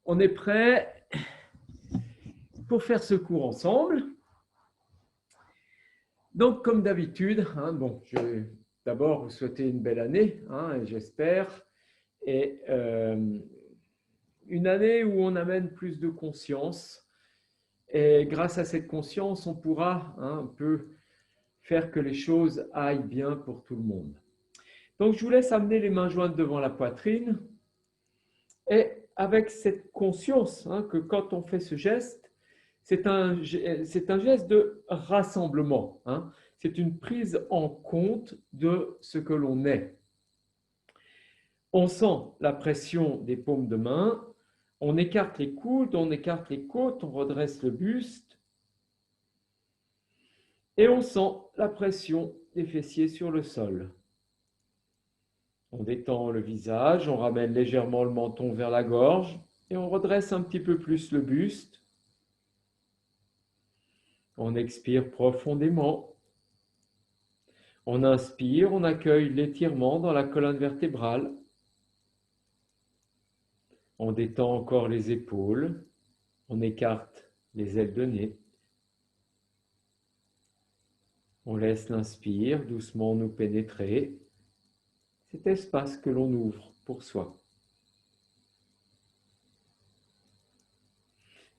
On est prêt pour faire ce cours ensemble. Donc, comme d'habitude, je vais d'abord vous souhaiter une belle année, j'espère, et une année où on amène plus de conscience. Et grâce à cette conscience, on pourra un peu faire que les choses aillent bien pour tout le monde. Donc, je vous laisse amener les mains jointes devant la poitrine. Et avec cette conscience que quand on fait ce geste, c'est un geste de rassemblement. C'est une prise en compte de ce que l'on est. On sent la pression des paumes de main, on écarte les coudes, on écarte les côtes, on redresse le buste. Et on sent la pression des fessiers sur le sol. On détend le visage, on ramène légèrement le menton vers la gorge et on redresse un petit peu plus le buste. On expire profondément. On inspire, on accueille l'étirement dans la colonne vertébrale. On détend encore les épaules. On écarte les ailes de nez. On laisse l'inspire doucement nous pénétrer, cet espace que l'on ouvre pour soi.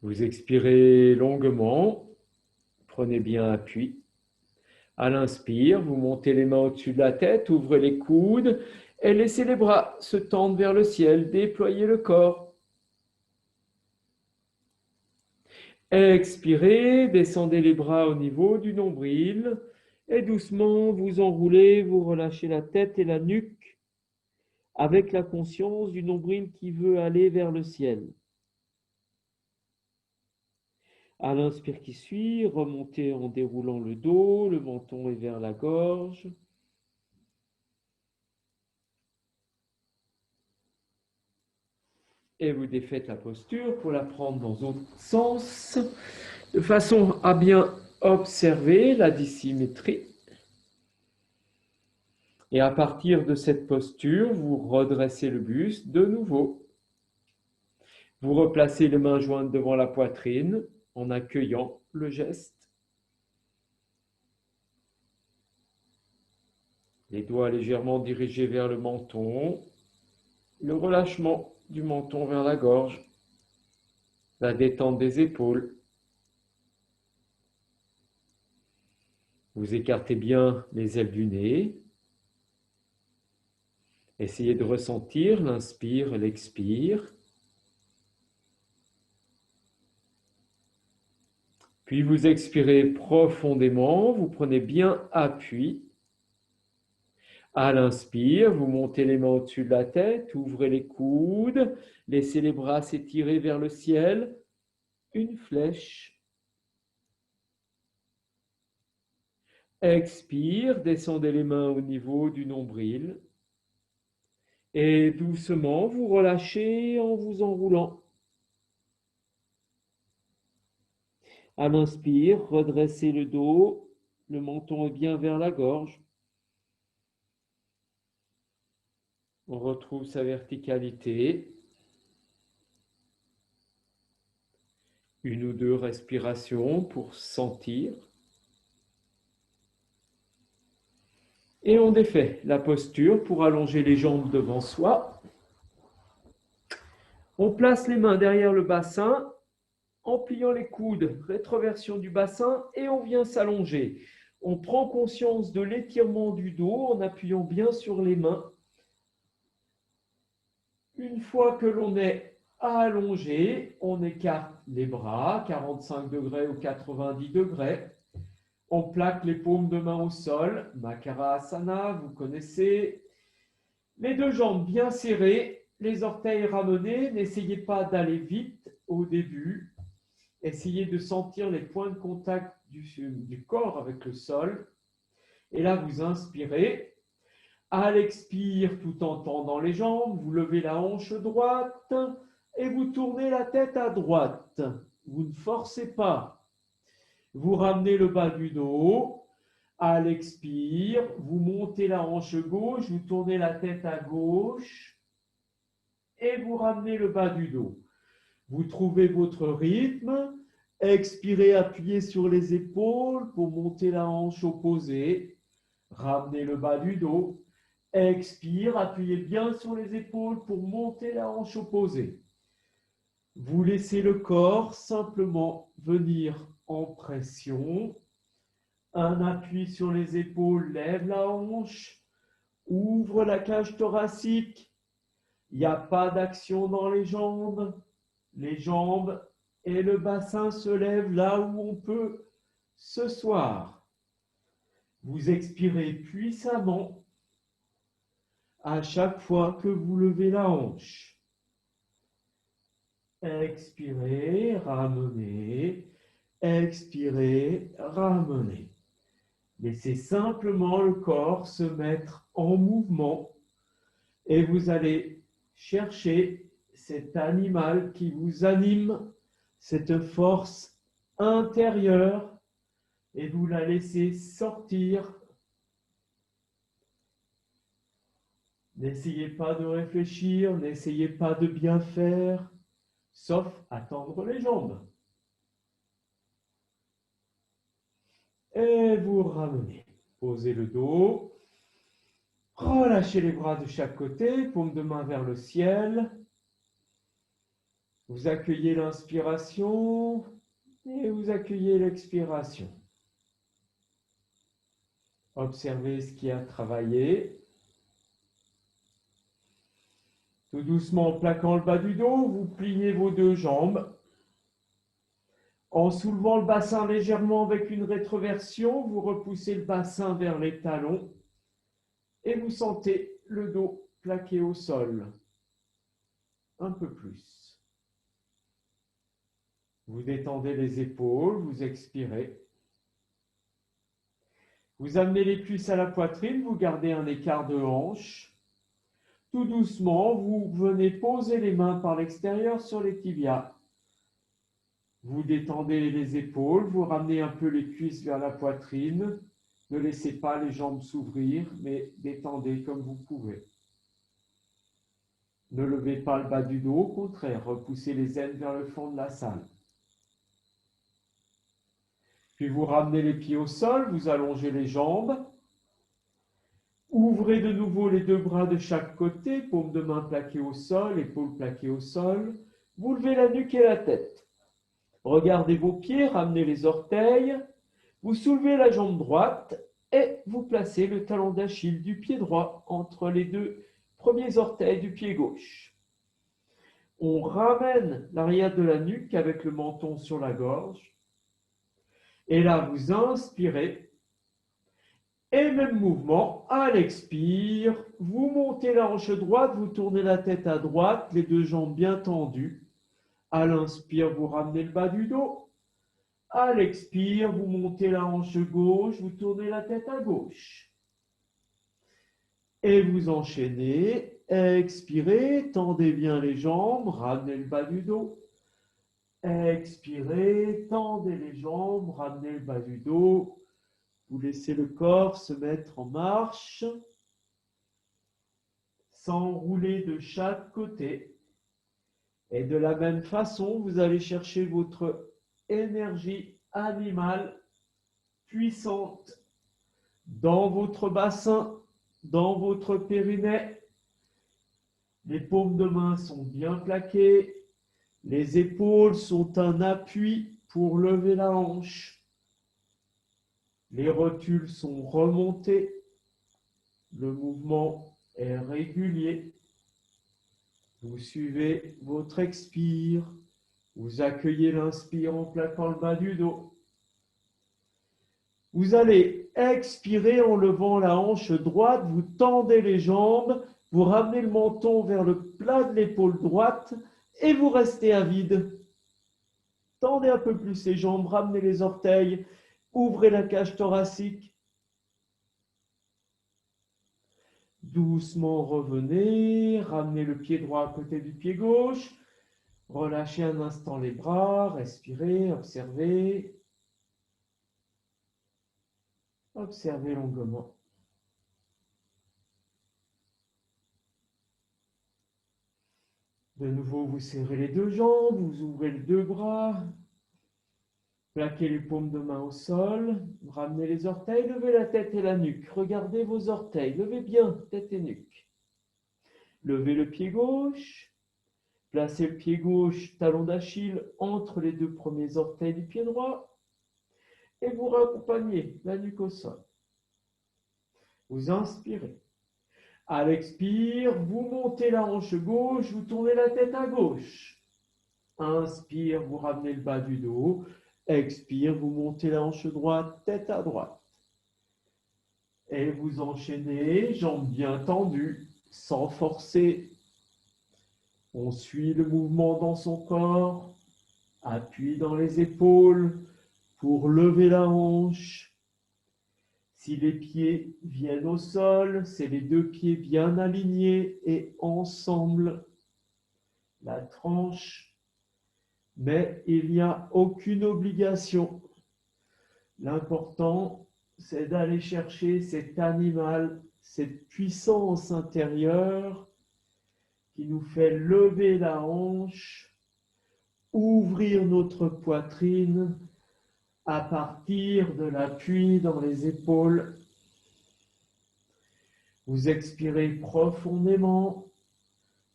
Vous expirez longuement, prenez bien appui. À l'inspire, vous montez les mains au-dessus de la tête, ouvrez les coudes et laissez les bras se tendre vers le ciel, déployez le corps. Expirez, descendez les bras au niveau du nombril et doucement vous enroulez, vous relâchez la tête et la nuque avec la conscience du nombril qui veut aller vers le ciel. À l'inspire qui suit, remontez en déroulant le dos, le menton est vers la gorge. Et vous défaites la posture pour la prendre dans l'autre sens, de façon à bien observer la dissymétrie. Et à partir de cette posture, vous redressez le buste de nouveau. Vous replacez les mains jointes devant la poitrine en accueillant le geste. Les doigts légèrement dirigés vers le menton. Le relâchement du menton vers la gorge. La détente des épaules. Vous écartez bien les ailes du nez. Essayez de ressentir l'inspire et l'expire. Puis vous expirez profondément, vous prenez bien appui. À l'inspire, vous montez les mains au-dessus de la tête, ouvrez les coudes, laissez les bras s'étirer vers le ciel. Une flèche. Expire, descendez les mains au niveau du nombril. Et doucement, vous relâchez en vous enroulant. À l'inspire, redressez le dos, le menton est bien vers la gorge. On retrouve sa verticalité. Une ou deux respirations pour sentir. Et on défait la posture pour allonger les jambes devant soi. On place les mains derrière le bassin en pliant les coudes, rétroversion du bassin et on vient s'allonger. On prend conscience de l'étirement du dos en appuyant bien sur les mains. Une fois que l'on est allongé, on écarte les bras, 45 degrés ou 90 degrés. On plaque les paumes de main au sol, Makarasana, vous connaissez. Les deux jambes bien serrées, les orteils ramenés. N'essayez pas d'aller vite au début. Essayez de sentir les points de contact du corps avec le sol. Et là, vous inspirez. À l'expire, tout en tendant les jambes, vous levez la hanche droite et vous tournez la tête à droite. Vous ne forcez pas. Vous ramenez le bas du dos. À l'expire, vous montez la hanche gauche, vous tournez la tête à gauche et vous ramenez le bas du dos. Vous trouvez votre rythme. Expirez, appuyez sur les épaules pour monter la hanche opposée. Ramenez le bas du dos. Expire, appuyez bien sur les épaules pour monter la hanche opposée. Vous laissez le corps simplement venir en pression. Un appui sur les épaules, lève la hanche, ouvre la cage thoracique. Il n'y a pas d'action dans les jambes. Les jambes et le bassin se lèvent là où on peut ce soir. Vous expirez puissamment à chaque fois que vous levez la hanche. Expirez, ramenez. Expirez, ramenez. Laissez simplement le corps se mettre en mouvement et vous allez chercher cet animal qui vous anime, cette force intérieure, et vous la laissez sortir. N'essayez pas de réfléchir, n'essayez pas de bien faire, sauf à tendre les jambes. Et vous ramenez. Posez le dos. Relâchez les bras de chaque côté, paume de main vers le ciel. Vous accueillez l'inspiration et vous accueillez l'expiration. Observez ce qui a travaillé. Tout doucement, en plaquant le bas du dos, vous pliez vos deux jambes. En soulevant le bassin légèrement avec une rétroversion, vous repoussez le bassin vers les talons et vous sentez le dos plaqué au sol. Un peu plus. Vous détendez les épaules, vous expirez. Vous amenez les cuisses à la poitrine, vous gardez un écart de hanche. Tout doucement, vous venez poser les mains par l'extérieur sur les tibias. Vous détendez les épaules, vous ramenez un peu les cuisses vers la poitrine. Ne laissez pas les jambes s'ouvrir, mais détendez comme vous pouvez. Ne levez pas le bas du dos, au contraire, repoussez les ailes vers le fond de la salle. Puis vous ramenez les pieds au sol, vous allongez les jambes. Ouvrez de nouveau les deux bras de chaque côté, paume de main plaquée au sol, épaules plaquées au sol. Vous levez la nuque et la tête. Regardez vos pieds, ramenez les orteils. Vous soulevez la jambe droite et vous placez le talon d'Achille du pied droit entre les deux premiers orteils du pied gauche. On ramène l'arrière de la nuque avec le menton sur la gorge. Et là, vous inspirez. Et même mouvement, à l'expire, vous montez la hanche droite, vous tournez la tête à droite, les deux jambes bien tendues. À l'inspire, vous ramenez le bas du dos. À l'expire, vous montez la hanche gauche, vous tournez la tête à gauche. Et vous enchaînez. Expirez, tendez bien les jambes, ramenez le bas du dos. Expirez, tendez les jambes, ramenez le bas du dos. Vous laissez le corps se mettre en marche, s'enrouler de chaque côté. Et de la même façon, vous allez chercher votre énergie animale puissante dans votre bassin, dans votre périnée. Les paumes de main sont bien plaquées. Les épaules sont un appui pour lever la hanche. Les rotules sont remontées. Le mouvement est régulier. Vous suivez votre expire. Vous accueillez l'inspire en plaquant le bas du dos. Vous allez expirer en levant la hanche droite. Vous tendez les jambes. Vous ramenez le menton vers le plat de l'épaule droite et vous restez à vide. Tendez un peu plus les jambes, ramenez les orteils. Ouvrez la cage thoracique. Doucement revenez, ramenez le pied droit à côté du pied gauche. Relâchez un instant les bras, respirez, observez. Observez longuement. De nouveau, vous serrez les deux jambes, vous ouvrez les deux bras, plaquez les paumes de main au sol, ramenez les orteils, levez la tête et la nuque. Regardez vos orteils, levez bien tête et nuque. Levez le pied gauche, placez le pied gauche, talon d'Achille, entre les deux premiers orteils du pied droit et vous raccompagnez la nuque au sol. Vous inspirez. À l'expire, vous montez la hanche gauche, vous tournez la tête à gauche. Inspire, vous ramenez le bas du dos. Expire, vous montez la hanche droite, tête à droite. Et vous enchaînez, jambes bien tendues, sans forcer. On suit le mouvement dans son corps. Appui dans les épaules pour lever la hanche. Si les pieds viennent au sol, c'est les deux pieds bien alignés et ensemble. La tranche, mais il n'y a aucune obligation. L'important, c'est d'aller chercher cet animal, cette puissance intérieure qui nous fait lever la hanche, ouvrir notre poitrine à partir de l'appui dans les épaules. Vous expirez profondément,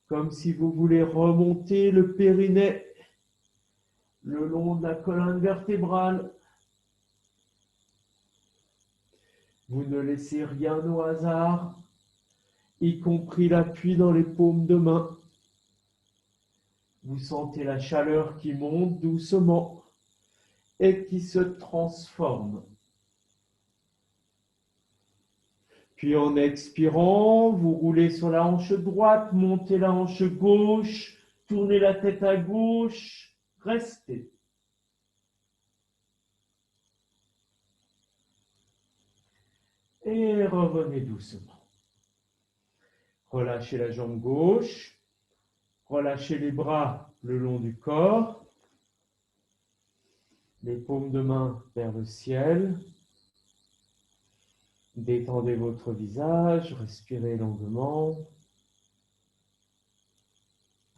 comme si vous voulez remonter le périnée le long de la colonne vertébrale. Vous ne laissez rien au hasard, y compris l'appui dans les paumes de main. Vous sentez la chaleur qui monte doucement et qui se transforme. Puis en expirant, vous roulez sur la hanche droite, montez la hanche gauche, tournez la tête à gauche, restez. Et revenez doucement. Relâchez la jambe gauche, relâchez les bras le long du corps, les paumes de main vers le ciel. Détendez votre visage, respirez longuement.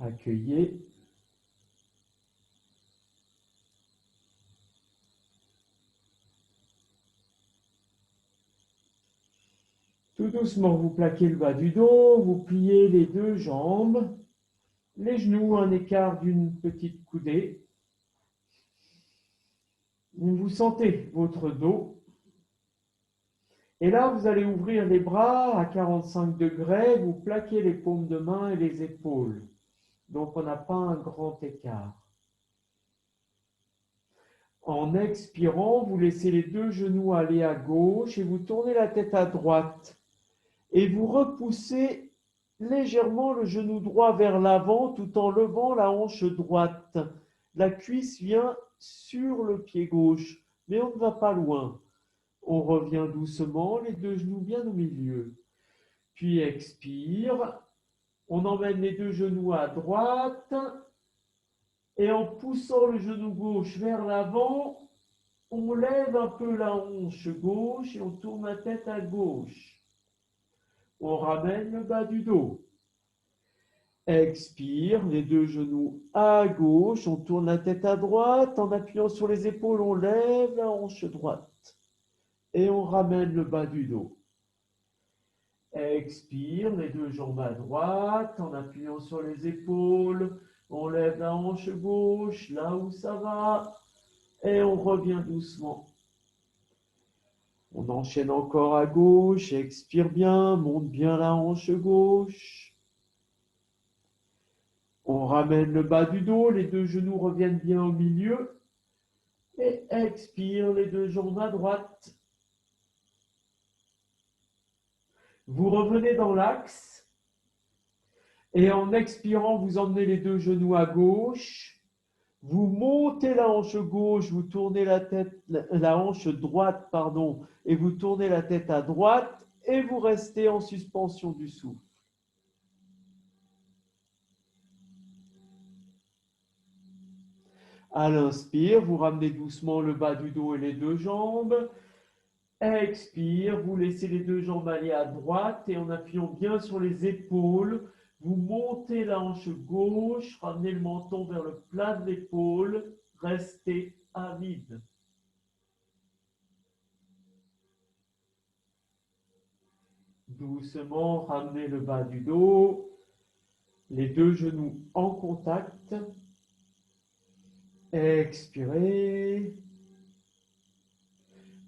Accueillez. Tout doucement, vous plaquez le bas du dos, vous pliez les deux jambes, les genoux à un écart d'une petite coudée. Vous sentez votre dos. Et là, vous allez ouvrir les bras à 45 degrés, vous plaquez les paumes de main et les épaules. Donc, on n'a pas un grand écart. En expirant, vous laissez les deux genoux aller à gauche et vous tournez la tête à droite. Et vous repoussez légèrement le genou droit vers l'avant tout en levant la hanche droite. La cuisse vient sur le pied gauche, mais on ne va pas loin. On revient doucement, les deux genoux bien au milieu. Puis expire. On emmène les deux genoux à droite. Et en poussant le genou gauche vers l'avant, on lève un peu la hanche gauche et on tourne la tête à gauche. On ramène le bas du dos. Expire, les deux genoux à gauche, on tourne la tête à droite. En appuyant sur les épaules, on lève la hanche droite. Et on ramène le bas du dos. Expire, les deux jambes à droite, en appuyant sur les épaules, on lève la hanche gauche, là où ça va, et on revient doucement. On enchaîne encore à gauche, expire bien, monte bien la hanche gauche. On ramène le bas du dos, les deux genoux reviennent bien au milieu, et expire, les deux jambes à droite. Vous revenez dans l'axe et en expirant, vous emmenez les deux genoux à gauche. Vous montez la hanche gauche, vous tournez la hanche droite, et vous tournez la tête à droite et vous restez en suspension du souffle. À l'inspire, vous ramenez doucement le bas du dos et les deux jambes. Expire, vous laissez les deux jambes aller à droite et en appuyant bien sur les épaules, Vous montez la hanche gauche, ramenez le menton vers le plat de l'épaule, restez à vide. Doucement, ramenez le bas du dos, les deux genoux en contact. Expirez.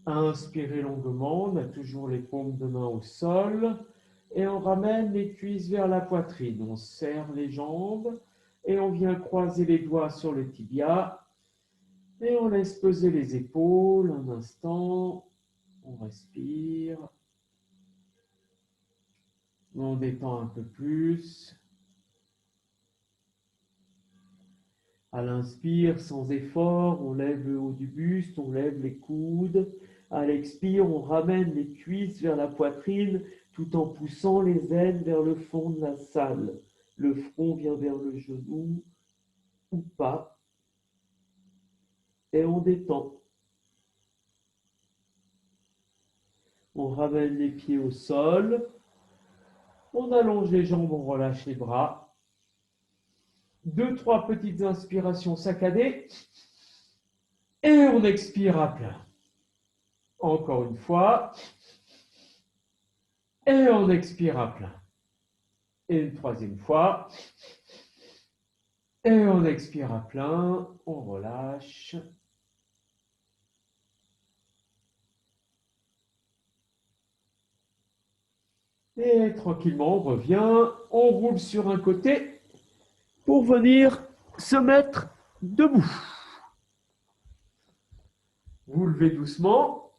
Inspirez longuement, on a toujours les paumes de main au sol. Et on ramène les cuisses vers la poitrine. On serre les jambes et on vient croiser les doigts sur le tibia. Et on laisse peser les épaules un instant. On respire. On détend un peu plus. À l'inspire, sans effort, on lève le haut du buste, on lève les coudes. À l'expire, on ramène les cuisses vers la poitrine tout en poussant les ailes vers le fond de la salle. Le front vient vers le genou ou pas. Et on détend. On ramène les pieds au sol. On allonge les jambes, on relâche les bras. 2-3 petites inspirations saccadées. Et on expire à plein. Encore une fois. Et on expire à plein. Et une troisième fois. Et on expire à plein. On relâche. Et tranquillement, on revient. On roule sur un côté pour venir se mettre debout. Vous levez doucement.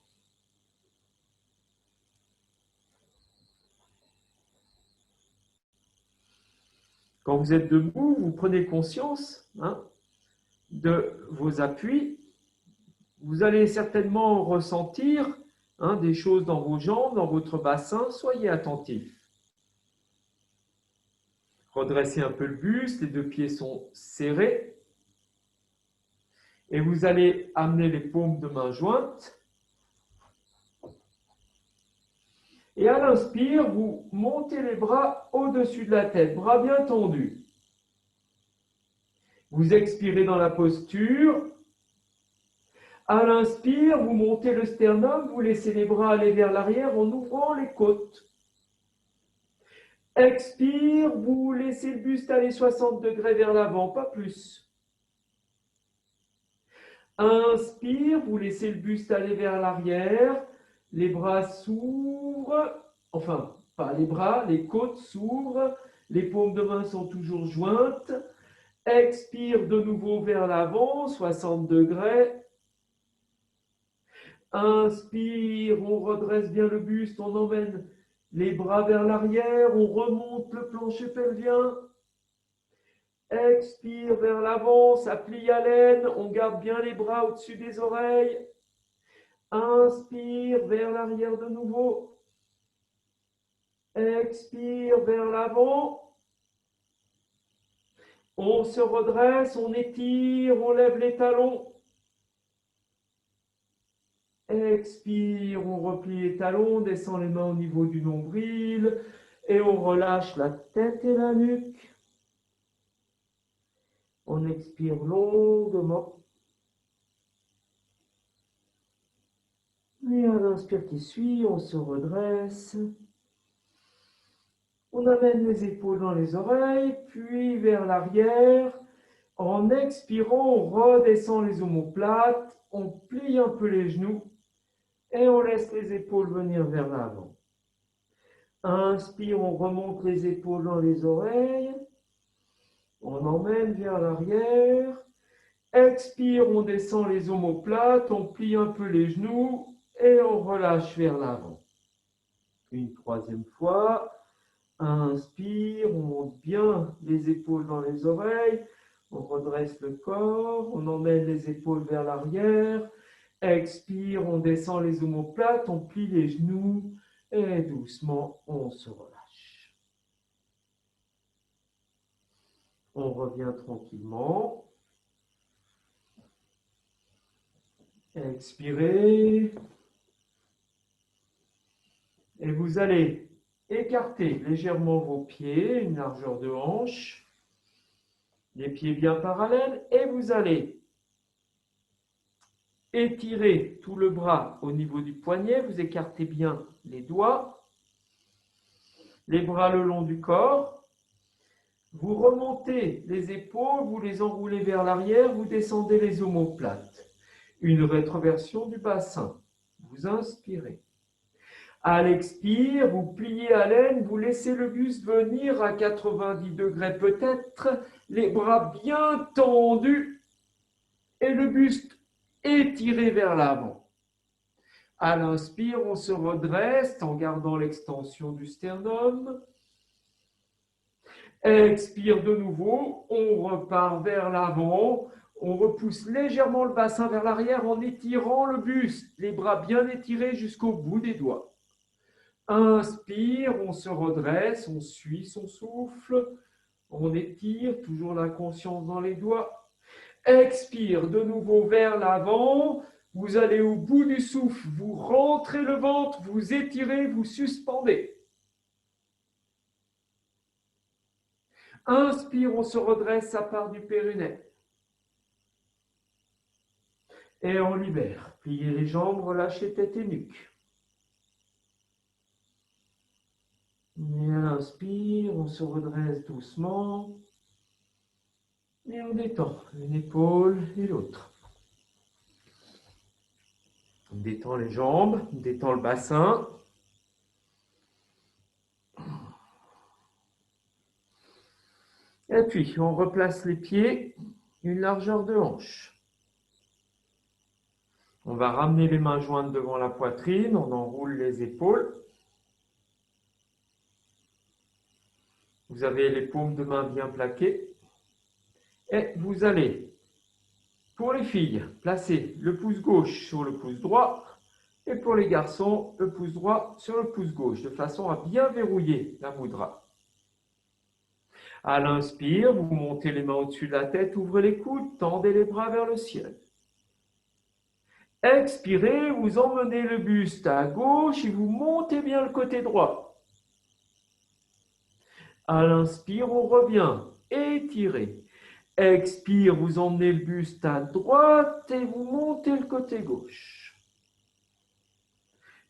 Quand vous êtes debout, vous prenez conscience de vos appuis. Vous allez certainement ressentir des choses dans vos jambes, dans votre bassin. Soyez attentifs. Redressez un peu le buste, les deux pieds sont serrés. Et vous allez amener les paumes de main jointes. Et à l'inspire, vous montez les bras au-dessus de la tête, bras bien tendus. Vous expirez dans la posture. À l'inspire, vous montez le sternum, vous laissez les bras aller vers l'arrière en ouvrant les côtes. Expire, vous laissez le buste aller 60 degrés vers l'avant, pas plus. Inspire, vous laissez le buste aller vers l'arrière, les bras s'ouvrent, enfin, pas les bras, les côtes s'ouvrent, les paumes de main sont toujours jointes. Expire de nouveau vers l'avant, 60 degrés. Inspire, on redresse bien le buste, on emmène les bras vers l'arrière, on remonte le plancher pelvien. Expire vers l'avant, ça plie à l'aine, on garde bien les bras au-dessus des oreilles. Inspire vers l'arrière de nouveau. Expire vers l'avant. On se redresse, on étire, on lève les talons. Expire, on replie les talons, on descend les mains au niveau du nombril et on relâche la tête et la nuque. On expire longuement. Et à l'inspire qui suit, on se redresse. On amène les épaules dans les oreilles, puis vers l'arrière. En expirant, on redescend les omoplates, on plie un peu les genoux et on laisse les épaules venir vers l'avant. Inspire, on remonte les épaules dans les oreilles. On emmène vers l'arrière. Expire, on descend les omoplates, on plie un peu les genoux et on relâche vers l'avant. Une troisième fois. Inspire, on monte bien les épaules dans les oreilles. On redresse le corps, on emmène les épaules vers l'arrière. Expire, on descend les omoplates, on plie les genoux et doucement, on se relâche. On revient tranquillement. Expirez. Et vous allez écartez légèrement vos pieds, une largeur de hanche, les pieds bien parallèles, et vous allez étirer tout le bras au niveau du poignet, vous écartez bien les doigts, les bras le long du corps, vous remontez les épaules, vous les enroulez vers l'arrière, vous descendez les omoplates. Une rétroversion du bassin. Vous inspirez. À l'expire, vous pliez à l'aine, vous laissez le buste venir à 90 degrés peut-être, les bras bien tendus et le buste étiré vers l'avant. À l'inspire, on se redresse en gardant l'extension du sternum. Expire de nouveau, on repart vers l'avant, on repousse légèrement le bassin vers l'arrière en étirant le buste, les bras bien étirés jusqu'au bout des doigts. Inspire, on se redresse, on suit son souffle, on étire, toujours la conscience dans les doigts. Expire de nouveau vers l'avant, vous allez au bout du souffle, vous rentrez le ventre, vous étirez, vous suspendez. Inspire, on se redresse, ça part du périnée. Et on libère. Pliez les jambes, relâchez tête et nuque. Et à l'inspire, on se redresse doucement. Et on détend une épaule et l'autre. On détend les jambes, on détend le bassin. Et puis, on replace les pieds, une largeur de hanche. On va ramener les mains jointes devant la poitrine, on enroule les épaules. Vous avez les paumes de main bien plaquées. Et vous allez, pour les filles, placer le pouce gauche sur le pouce droit. Et pour les garçons, le pouce droit sur le pouce gauche, de façon à bien verrouiller la mudra. À l'inspire, vous montez les mains au-dessus de la tête, ouvrez les coudes, tendez les bras vers le ciel. Expirez, vous emmenez le buste à gauche et vous montez bien le côté droit. À l'inspire, on revient, étirez. Expire, vous emmenez le buste à droite et vous montez le côté gauche.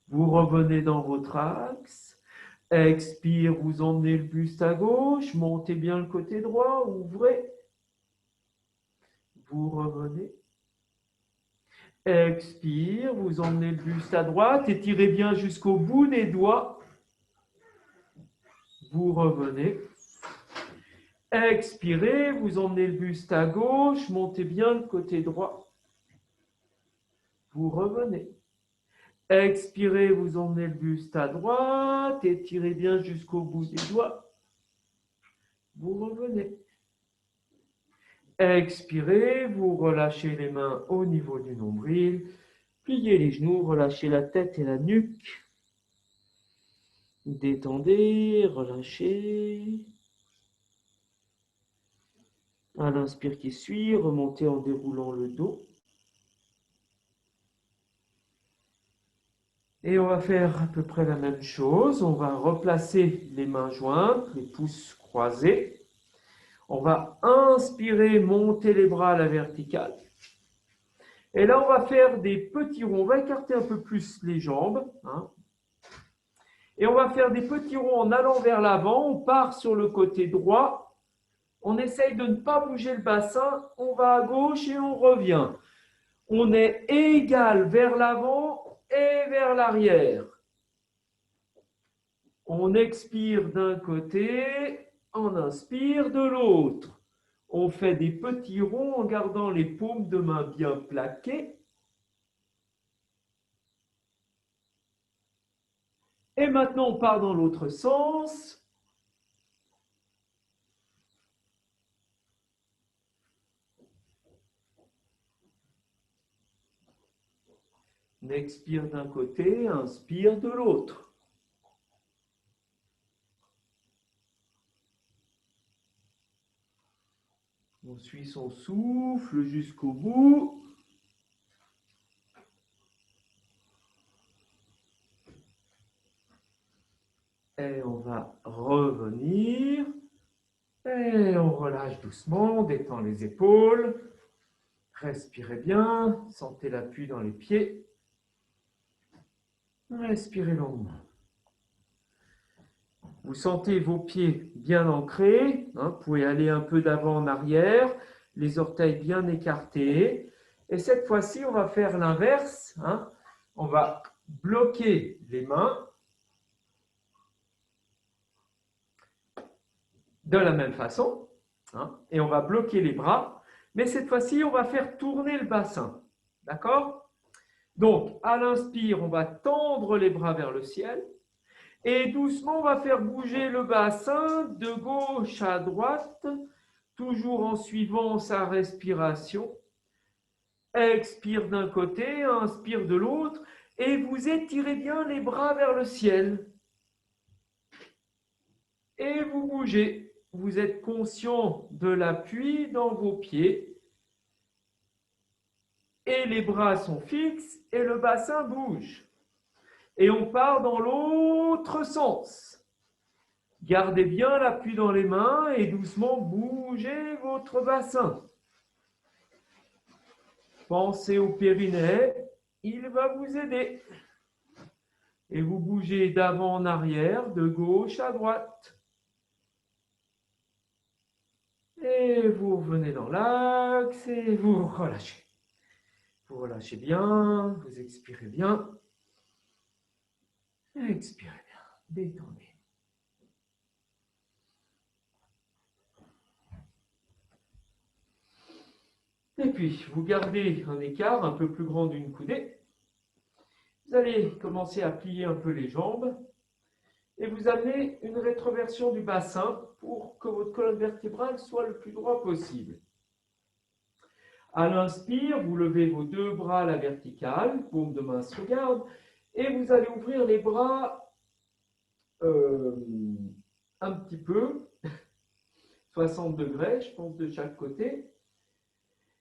Vous revenez dans votre axe. Expire, vous emmenez le buste à gauche, montez bien le côté droit, ouvrez. Vous revenez. Expire, vous emmenez le buste à droite, étirez bien jusqu'au bout des doigts. Vous revenez. Expirez, vous emmenez le buste à gauche, montez bien le côté droit. Vous revenez. Expirez, vous emmenez le buste à droite, étirez bien jusqu'au bout des doigts. Vous revenez. Expirez, vous relâchez les mains au niveau du nombril, pliez les genoux, relâchez la tête et la nuque. Détendez, relâchez. À l'inspire qui suit, remontez en déroulant le dos. Et on va faire à peu près la même chose. On va replacer les mains jointes, les pouces croisés. On va inspirer, monter les bras à la verticale. Et là, on va faire des petits ronds. On va écarter un peu plus les jambes. Et on va faire des petits ronds en allant vers l'avant. On part sur le côté droit. On essaye de ne pas bouger le bassin. On va à gauche et on revient. On est égal vers l'avant et vers l'arrière. On expire d'un côté, on inspire de l'autre. On fait des petits ronds en gardant les paumes de main bien plaquées. Et maintenant, on part dans l'autre sens. On expire d'un côté, inspire de l'autre. On suit son souffle jusqu'au bout. Et on va revenir. Et on relâche doucement, on détend les épaules. Respirez bien, sentez l'appui dans les pieds. Respirez longuement. Vous sentez vos pieds bien ancrés. Vous pouvez aller un peu d'avant en arrière, les orteils bien écartés. Et cette fois-ci, on va faire l'inverse. On va bloquer les mains de la même façon. Et on va bloquer les bras. Mais cette fois-ci, on va faire tourner le bassin. D'accord? Donc, à l'inspire, on va tendre les bras vers le ciel. Et doucement, on va faire bouger le bassin de gauche à droite, toujours en suivant sa respiration. Expire d'un côté, inspire de l'autre, et vous étirez bien les bras vers le ciel. Et vous bougez. Vous êtes conscient de l'appui dans vos pieds. Et les bras sont fixes et le bassin bouge. Et on part dans l'autre sens. Gardez bien l'appui dans les mains et doucement bougez votre bassin. Pensez au périnée, il va vous aider. Et vous bougez d'avant en arrière, de gauche à droite. Et vous revenez dans l'axe et vous relâchez. Vous relâchez bien, vous expirez bien. Expirez bien, détendez. Et puis, vous gardez un écart un peu plus grand d'une coudée. Vous allez commencer à plier un peu les jambes et vous amenez une rétroversion du bassin pour que votre colonne vertébrale soit le plus droit possible. À l'inspire, vous levez vos deux bras à la verticale, paume de main se regarde, et vous allez ouvrir les bras un petit peu, 60 degrés, je pense, de chaque côté.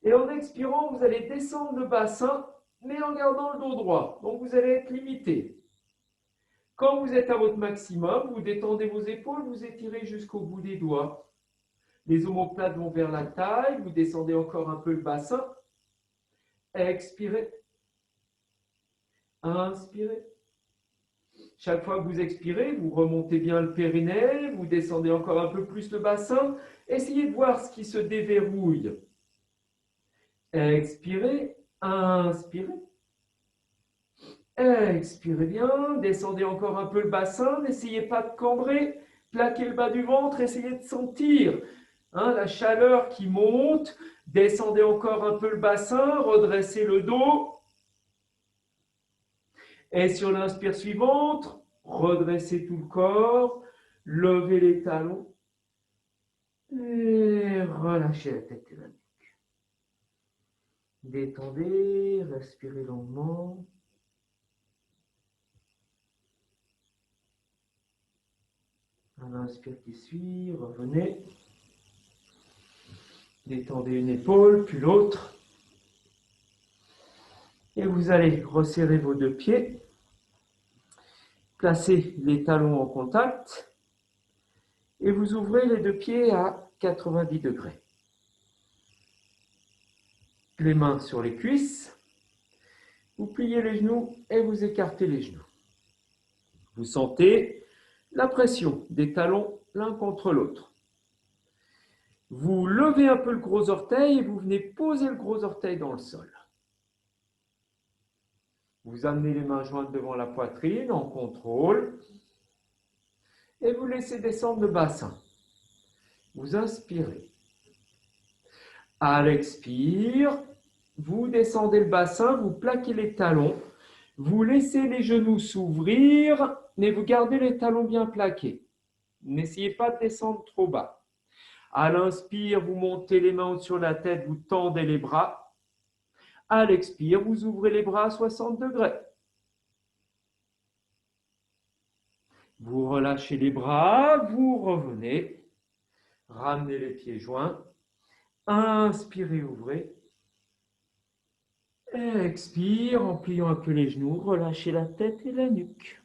Et en expirant, vous allez descendre le bassin, mais en gardant le dos droit. Donc, vous allez être limité. Quand vous êtes à votre maximum, vous détendez vos épaules, vous étirez jusqu'au bout des doigts. Les omoplates vont vers la taille, vous descendez encore un peu le bassin. Expirez. Inspirez. Chaque fois que vous expirez, vous remontez bien le périnée, vous descendez encore un peu plus le bassin. Essayez de voir ce qui se déverrouille. Expirez, inspirez. Expirez bien, descendez encore un peu le bassin, n'essayez pas de cambrer, plaquez le bas du ventre, essayez de sentir la chaleur qui monte, descendez encore un peu le bassin, redressez le dos. Et sur l'inspire suivante, redressez tout le corps, levez les talons et relâchez la tête et la nuque. Détendez, respirez longuement. À l'inspire qui suit, revenez. Détendez une épaule, puis l'autre. Et vous allez resserrer vos deux pieds. Placez les talons en contact. Et vous ouvrez les deux pieds à 90 degrés. Les mains sur les cuisses. Vous pliez les genoux et vous écartez les genoux. Vous sentez la pression des talons l'un contre l'autre. Vous levez un peu le gros orteil et vous venez poser le gros orteil dans le sol. Vous amenez les mains jointes devant la poitrine en contrôle et vous laissez descendre le bassin. Vous inspirez. À l'expire, vous descendez le bassin, vous plaquez les talons, vous laissez les genoux s'ouvrir, mais vous gardez les talons bien plaqués. N'essayez pas de descendre trop bas. À l'inspire, vous montez les mains sur la tête, vous tendez les bras. À l'expire, vous ouvrez les bras à 60 degrés. Vous relâchez les bras, vous revenez. Ramenez les pieds joints. Inspirez, ouvrez. Expire en pliant un peu les genoux. Relâchez la tête et la nuque.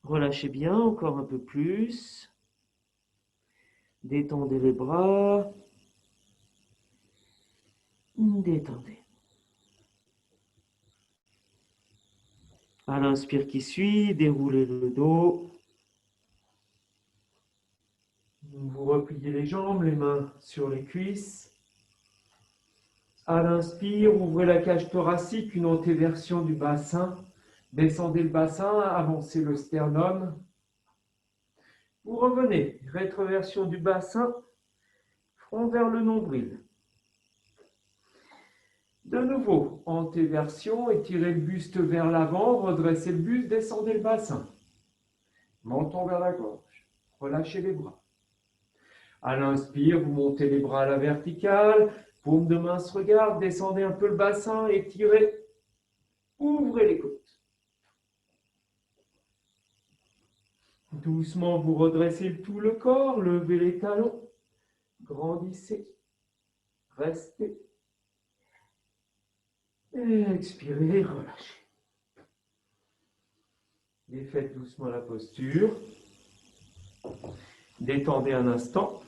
Relâchez bien, encore un peu plus. Détendez les bras. Détendez. À l'inspire qui suit, déroulez le dos. Vous repliez les jambes, les mains sur les cuisses. À l'inspire, ouvrez la cage thoracique, une antéversion du bassin. Descendez le bassin, avancez le sternum. Vous revenez, rétroversion du bassin, front vers le nombril. De nouveau, antéversion, étirez le buste vers l'avant, redressez le buste, descendez le bassin. Menton vers la gorge, relâchez les bras. À l'inspire, vous montez les bras à la verticale, paume de main se regarde, descendez un peu le bassin, étirez, ouvrez les côtes. Doucement, vous redressez tout le corps, levez les talons, grandissez, restez. Et expirez, relâchez. Défaites doucement la posture. Détendez un instant.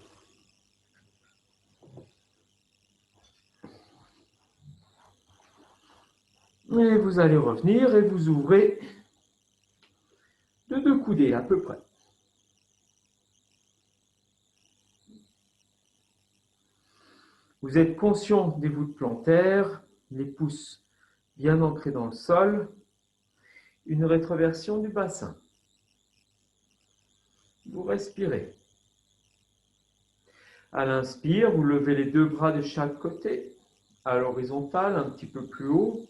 Et vous allez revenir et vous ouvrez de 2 coudées à peu près. Vous êtes conscient des voûtes plantaires, les pouces bien ancrés dans le sol, une rétroversion du bassin. Vous respirez. À l'inspire, vous levez les 2 bras de chaque côté, à l'horizontale, un petit peu plus haut,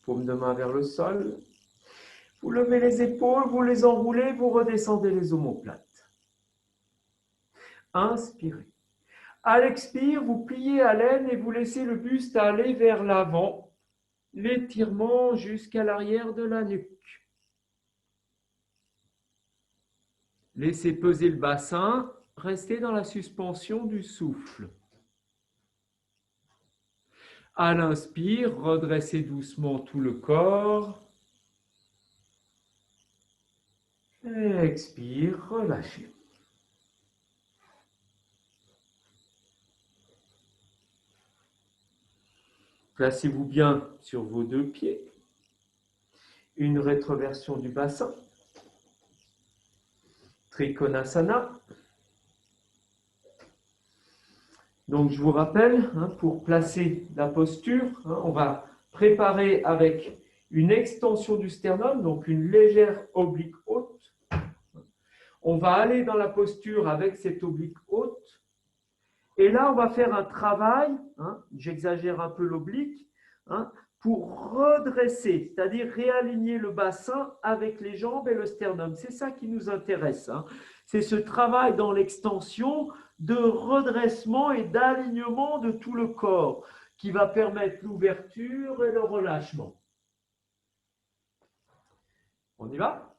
paume de main vers le sol. Vous levez les épaules, vous les enroulez, vous redescendez les omoplates. Inspirez. À l'expire, vous pliez à l'aine et vous laissez le buste aller vers l'avant, l'étirement jusqu'à l'arrière de la nuque. Laissez peser le bassin, restez dans la suspension du souffle. À l'inspire, redressez doucement tout le corps. Expire, relâchez. Placez-vous bien sur vos 2 pieds. Une rétroversion du bassin. Trikonasana. Donc je vous rappelle, pour placer la posture, on va préparer avec une extension du sternum, donc une légère oblique haute. On va aller dans la posture avec cette oblique haute. Et là, on va faire un travail, j'exagère un peu l'oblique, pour redresser, c'est-à-dire réaligner le bassin avec les jambes et le sternum. C'est ça qui nous intéresse. C'est ce travail dans l'extension de redressement et d'alignement de tout le corps qui va permettre l'ouverture et le relâchement. On y va?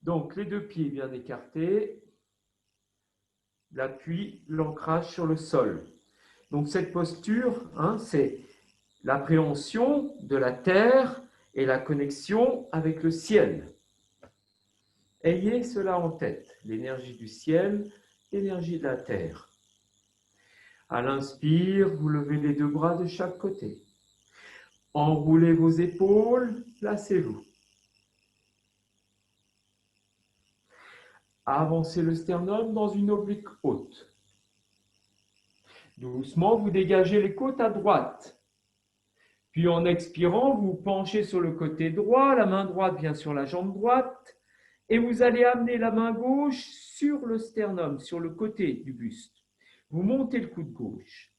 Donc, les 2 pieds bien écartés, l'appui, l'ancrage sur le sol. Donc, cette posture, c'est l'appréhension de la terre et la connexion avec le ciel. Ayez cela en tête, l'énergie du ciel, l'énergie de la terre. À l'inspire, vous levez les 2 bras de chaque côté. Enroulez vos épaules, placez-vous. Avancez le sternum dans une oblique haute. Doucement, vous dégagez les côtes à droite. Puis en expirant, vous penchez sur le côté droit, la main droite vient sur la jambe droite, et vous allez amener la main gauche sur le sternum, sur le côté du buste. Vous montez le coude gauche.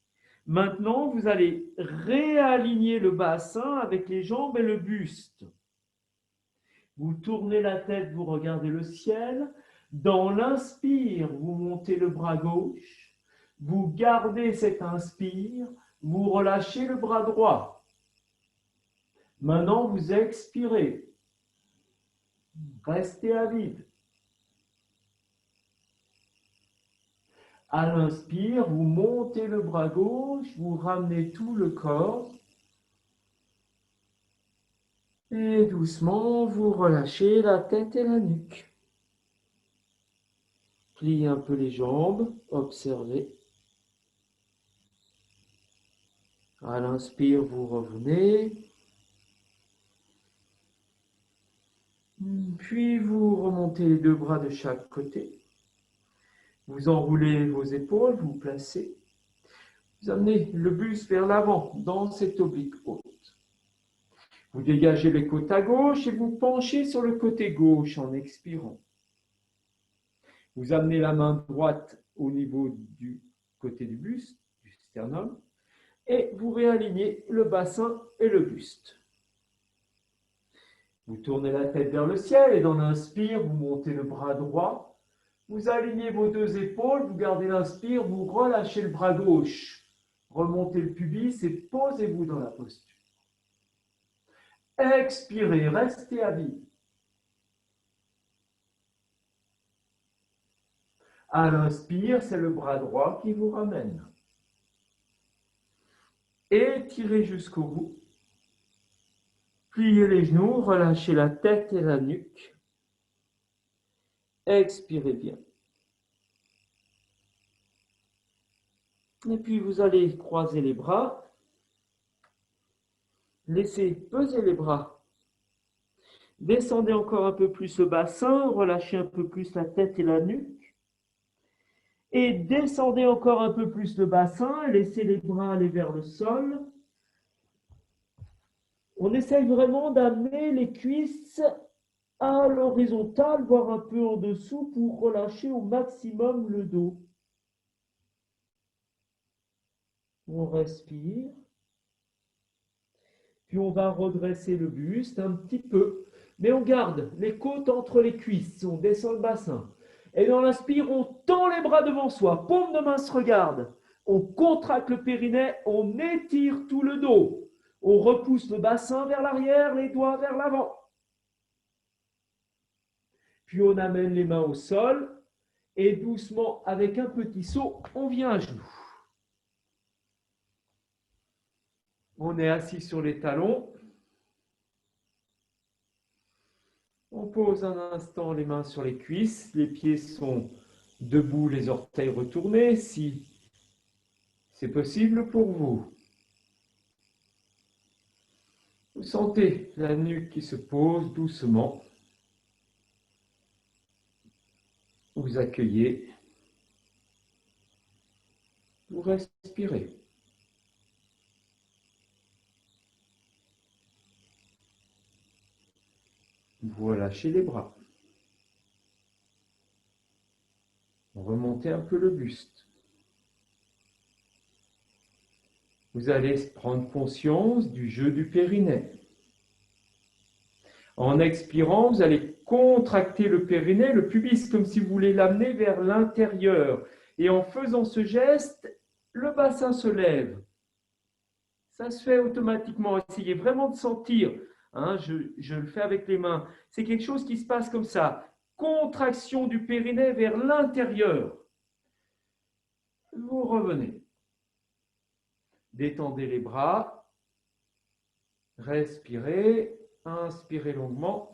Maintenant, vous allez réaligner le bassin avec les jambes et le buste. Vous tournez la tête, vous regardez le ciel. Dans l'inspire, vous montez le bras gauche. Vous gardez cet inspire, vous relâchez le bras droit. Maintenant, vous expirez. Restez à vide. À l'inspire, vous montez le bras gauche, vous ramenez tout le corps. Et doucement, vous relâchez la tête et la nuque. Pliez un peu les jambes, observez. À l'inspire, vous revenez. Puis vous remontez les deux bras de chaque côté. Vous enroulez vos épaules, vous placez. Vous amenez le buste vers l'avant dans cette oblique haute. Vous dégagez les côtes à gauche et vous penchez sur le côté gauche en expirant. Vous amenez la main droite au niveau du côté du buste, du sternum, et vous réalignez le bassin et le buste. Vous tournez la tête vers le ciel et dans l'inspire, vous montez le bras droit. Vous alignez vos deux épaules, vous gardez l'inspire, vous relâchez le bras gauche. Remontez le pubis et posez-vous dans la posture. Expirez, restez à vide. À l'inspire, c'est le bras droit qui vous ramène. Étirez jusqu'au bout. Pliez les genoux, relâchez la tête et la nuque. Expirez bien. Et puis vous allez croiser les bras. Laissez peser les bras. Descendez encore un peu plus le bassin, relâchez un peu plus la tête et la nuque. Et descendez encore un peu plus le bassin, laissez les bras aller vers le sol. On essaye vraiment d'amener les cuisses à l'horizontale, voire un peu en dessous pour relâcher au maximum le dos. On respire. Puis on va redresser le buste un petit peu. Mais on garde les côtes entre les cuisses. On descend le bassin. Et dans l'inspire, on tend les bras devant soi. Paume de main se regarde. On contracte le périnée. On étire tout le dos. On repousse le bassin vers l'arrière, les doigts vers l'avant. Puis on amène les mains au sol. Et doucement, avec un petit saut, on vient à genoux. On est assis sur les talons. On pose un instant les mains sur les cuisses. Les pieds sont debout, les orteils retournés, si c'est possible pour vous. Vous sentez la nuque qui se pose doucement. Vous accueillez. Vous respirez. Vous relâchez les bras. Remontez un peu le buste. Vous allez prendre conscience du jeu du périnée. En expirant, vous allez contracter le périnée, le pubis, comme si vous voulez l'amener vers l'intérieur. Et en faisant ce geste, le bassin se lève. Ça se fait automatiquement. Essayez vraiment de sentir. Je le fais avec les mains. C'est quelque chose qui se passe comme ça. Contraction du périnée vers l'intérieur. Vous revenez. Détendez les bras. Respirez. Inspirez longuement.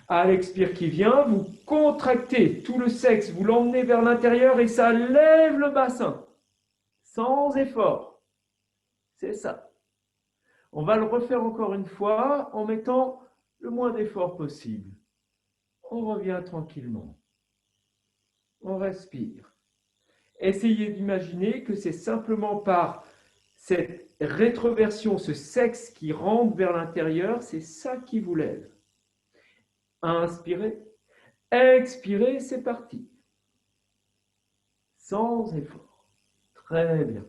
À l'expire qui vient, vous contractez tout le sexe. Vous l'emmenez vers l'intérieur et ça lève le bassin. Sans effort. C'est ça. On va le refaire encore une fois en mettant le moins d'effort possible. On revient tranquillement. On respire. Essayez d'imaginer que c'est simplement par cette rétroversion, ce sexe qui rentre vers l'intérieur, c'est ça qui vous lève. Inspirez. Expirez, c'est parti. Sans effort. Très bien.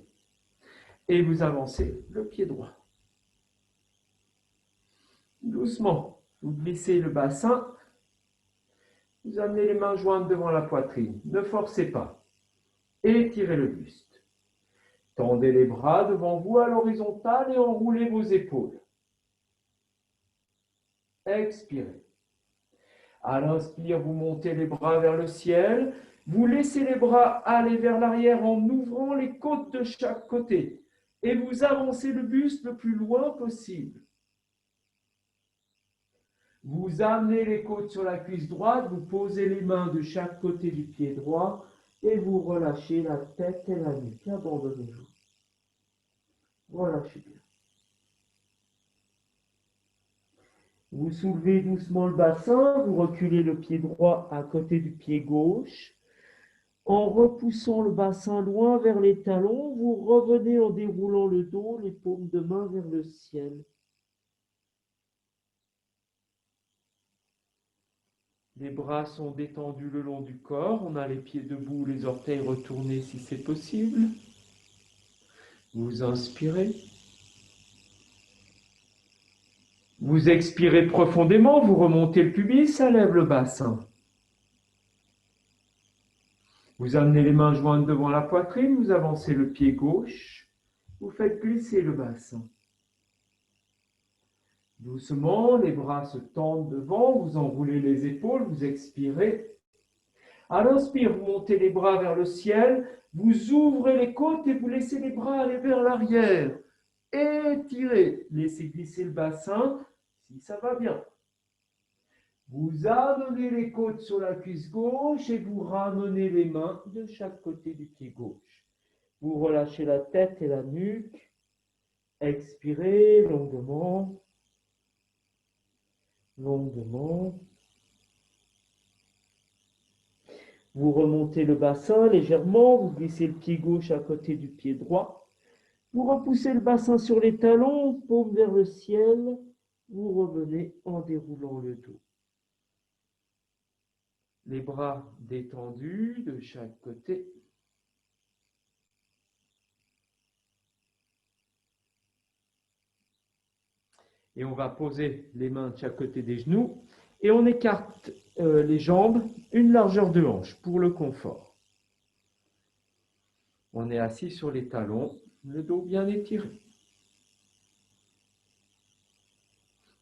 Et vous avancez le pied droit. Doucement, vous glissez le bassin, vous amenez les mains jointes devant la poitrine. Ne forcez pas. Étirez le buste. Tendez les bras devant vous à l'horizontale et enroulez vos épaules. Expirez. À l'inspire, vous montez les bras vers le ciel. Vous laissez les bras aller vers l'arrière en ouvrant les côtes de chaque côté. Et vous avancez le buste le plus loin possible. Vous amenez les côtes sur la cuisse droite, vous posez les mains de chaque côté du pied droit et vous relâchez la tête et la nuque. Abandonnez-vous. Relâchez bien. Vous soulevez doucement le bassin, vous reculez le pied droit à côté du pied gauche. En repoussant le bassin loin vers les talons, vous revenez en déroulant le dos, les paumes de main vers le ciel. Les bras sont détendus le long du corps. On a les pieds debout, les orteils retournés si c'est possible. Vous inspirez. Vous expirez profondément, vous remontez le pubis, ça lève le bassin. Vous amenez les mains jointes devant la poitrine, vous avancez le pied gauche, vous faites glisser le bassin. Doucement, les bras se tendent devant, vous enroulez les épaules, vous expirez. À l'inspire, vous montez les bras vers le ciel, vous ouvrez les côtes et vous laissez les bras aller vers l'arrière. Étirez, laissez glisser le bassin si ça va bien. Vous amenez les côtes sur la cuisse gauche et vous ramenez les mains de chaque côté du pied gauche. Vous relâchez la tête et la nuque. Expirez longuement. Longuement. Vous remontez le bassin légèrement, vous glissez le pied gauche à côté du pied droit. Vous repoussez le bassin sur les talons, paume vers le ciel. Vous revenez en déroulant le dos. Les bras détendus de chaque côté. Et on va poser les mains de chaque côté des genoux et on écarte les jambes une largeur de hanche pour le confort. On est assis sur les talons, le dos bien étiré.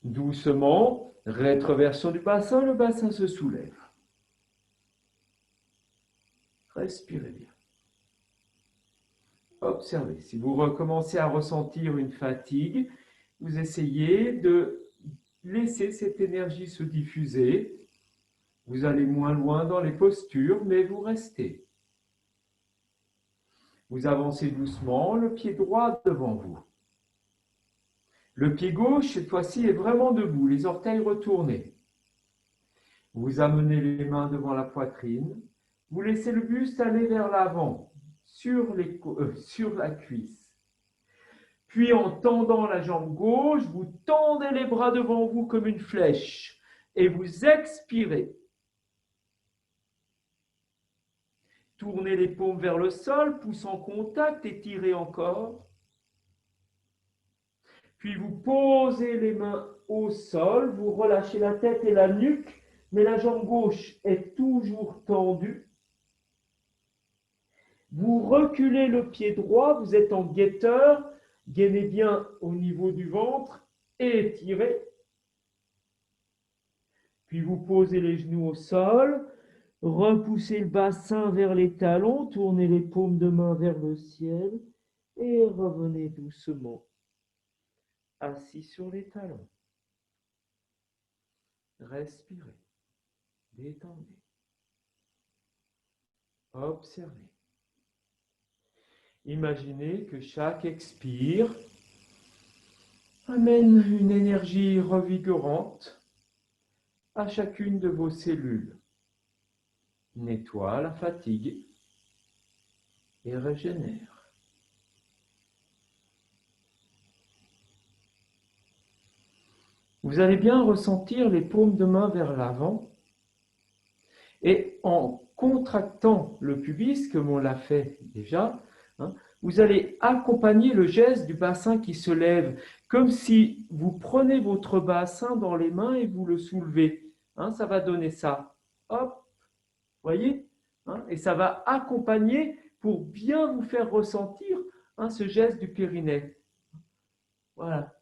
Doucement, rétroversion du bassin, le bassin se soulève. Respirez bien. Observez. Si vous recommencez à ressentir une fatigue, vous essayez de laisser cette énergie se diffuser. Vous allez moins loin dans les postures, mais vous restez. Vous avancez doucement, le pied droit devant vous. Le pied gauche, cette fois-ci, est vraiment debout, les orteils retournés. Vous amenez les mains devant la poitrine. Vous laissez le buste aller vers l'avant, sur la cuisse. Puis en tendant la jambe gauche, vous tendez les bras devant vous comme une flèche et vous expirez. Tournez les paumes vers le sol, pouce en contact, étirez encore. Puis vous posez les mains au sol, vous relâchez la tête et la nuque, mais la jambe gauche est toujours tendue. Vous reculez le pied droit, vous êtes en guetteur, gainez bien au niveau du ventre et étirez. Puis vous posez les genoux au sol, repoussez le bassin vers les talons, tournez les paumes de main vers le ciel et revenez doucement, assis sur les talons. Respirez, détendez, observez. Imaginez que chaque expire amène une énergie revigorante à chacune de vos cellules, nettoie la fatigue et régénère. Vous allez bien ressentir les paumes de main vers l'avant et en contractant le pubis, comme on l'a fait déjà, vous allez accompagner le geste du bassin qui se lève, comme si vous prenez votre bassin dans les mains et vous le soulevez. Ça va donner ça. Hop, voyez, et ça va accompagner pour bien vous faire ressentir ce geste du périnée. Voilà.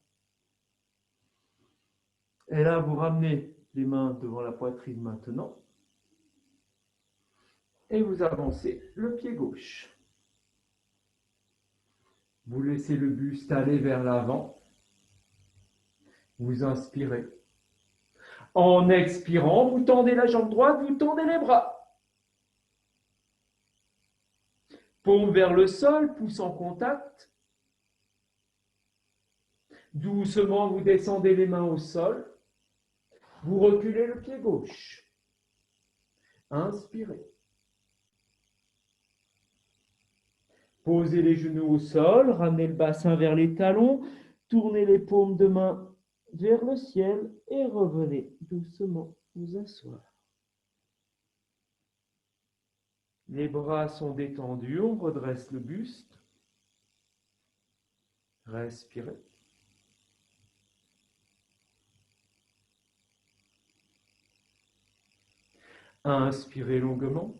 Et là, vous ramenez les mains devant la poitrine maintenant. Et vous avancez le pied gauche. Vous laissez le buste aller vers l'avant. Vous inspirez. En expirant, vous tendez la jambe droite, vous tendez les bras. Paume vers le sol, pouce en contact. Doucement, vous descendez les mains au sol. Vous reculez le pied gauche. Inspirez. Posez les genoux au sol, ramenez le bassin vers les talons, tournez les paumes de main vers le ciel et revenez doucement vous asseoir. Les bras sont détendus, on redresse le buste. Respirez. Inspirez longuement.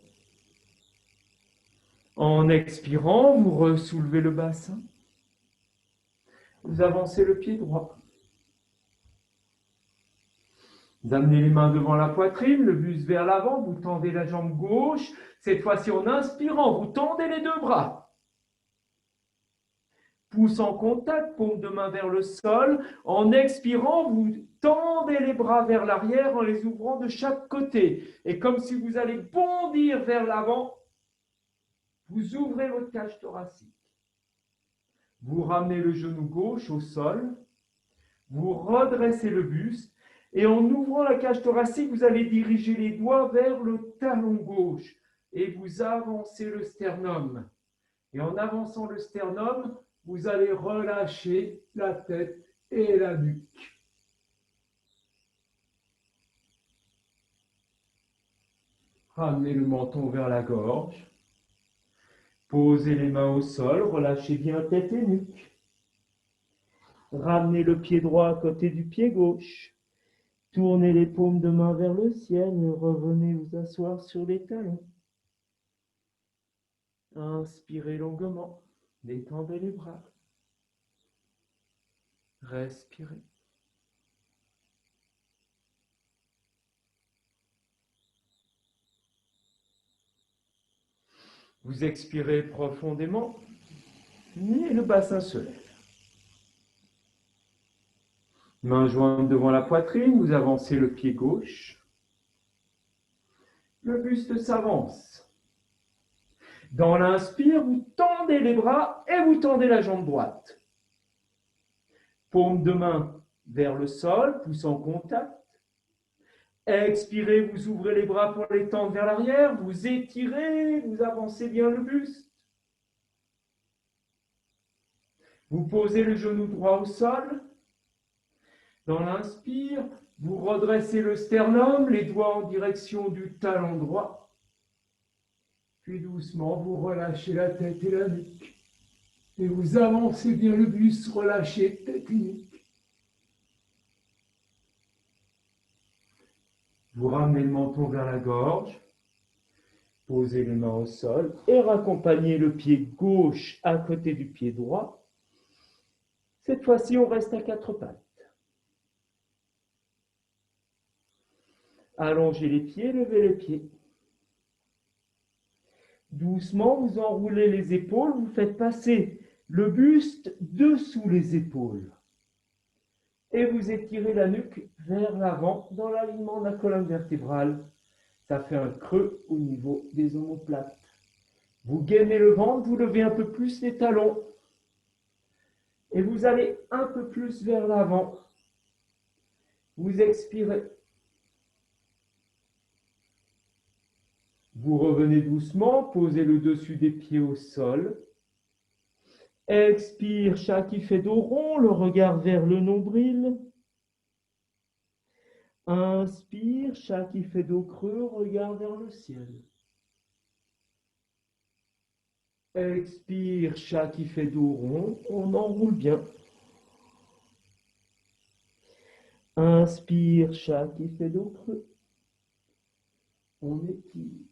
En expirant, vous ressoulevez le bassin. Vous avancez le pied droit. Vous amenez les mains devant la poitrine, le buste vers l'avant, vous tendez la jambe gauche. Cette fois-ci, en inspirant, vous tendez les deux bras. Pouce en contact, paume de main vers le sol. En expirant, vous tendez les bras vers l'arrière en les ouvrant de chaque côté. Et comme si vous allez bondir vers l'avant, vous ouvrez votre cage thoracique. Vous ramenez le genou gauche au sol. Vous redressez le buste. Et en ouvrant la cage thoracique, vous allez diriger les doigts vers le talon gauche. Et vous avancez le sternum. Et en avançant le sternum, vous allez relâcher la tête et la nuque. Ramenez le menton vers la gorge. Posez les mains au sol, relâchez bien tête et nuque. Ramenez le pied droit à côté du pied gauche. Tournez les paumes de main vers le ciel et revenez vous asseoir sur les talons. Inspirez longuement, détendez les bras. Respirez. Vous expirez profondément et le bassin se lève. Mains jointes devant la poitrine, vous avancez le pied gauche. Le buste s'avance. Dans l'inspire, vous tendez les bras et vous tendez la jambe droite. Paume de main vers le sol, pouce en contact. Expirez, vous ouvrez les bras pour les tendre vers l'arrière, vous étirez, vous avancez bien le buste. Vous posez le genou droit au sol. Dans l'inspire, vous redressez le sternum, les doigts en direction du talon droit. Puis doucement, vous relâchez la tête et la nuque. Et vous avancez bien le buste, relâchez tête et nuque. Vous ramenez le menton vers la gorge. Posez les mains au sol et raccompagnez le pied gauche à côté du pied droit. Cette fois-ci, on reste à quatre pattes. Allongez les pieds, levez les pieds. Doucement, vous enroulez les épaules, vous faites passer le buste dessous les épaules. Et vous étirez la nuque vers l'avant dans l'alignement de la colonne vertébrale. Ça fait un creux au niveau des omoplates. Vous gainez le ventre, vous levez un peu plus les talons. Et vous allez un peu plus vers l'avant. Vous expirez. Vous revenez doucement, posez le dessus des pieds au sol. Expire, chat qui fait dos rond, le regard vers le nombril. Inspire, chat qui fait dos creux, regard vers le ciel. Expire, chat qui fait dos rond, on enroule bien. Inspire, chat qui fait dos creux. On étire.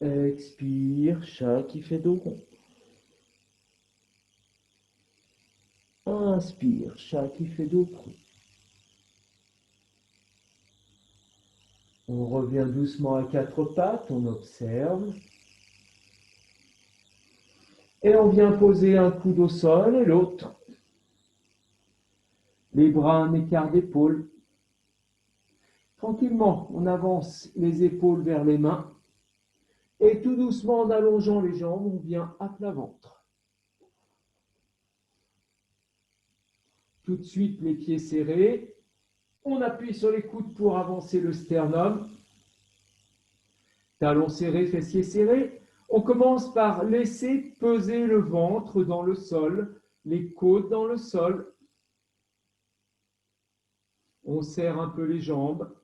Expire, chat qui fait dos rond. Inspire, chat qui fait dos creux. On revient doucement à quatre pattes, on observe. Et on vient poser un coude au sol et l'autre. Les bras un écart d'épaule. Tranquillement, on avance les épaules vers les mains. Et tout doucement, en allongeant les jambes, on vient à plat ventre. Tout de suite, les pieds serrés. On appuie sur les coudes pour avancer le sternum. Talons serrés, fessiers serrés. On commence par laisser peser le ventre dans le sol, les côtes dans le sol. On serre un peu les jambes.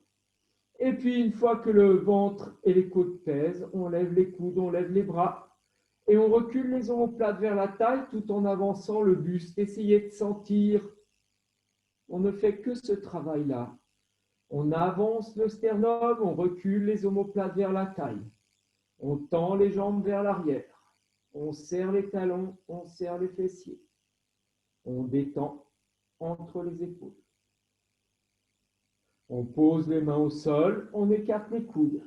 Et puis, une fois que le ventre et les côtes pèsent, on lève les coudes, on lève les bras. Et on recule les omoplates vers la taille tout en avançant le buste. Essayez de sentir. On ne fait que ce travail-là. On avance le sternum, on recule les omoplates vers la taille. On tend les jambes vers l'arrière. On serre les talons, on serre les fessiers. On détend entre les épaules. On pose les mains au sol, on écarte les coudes.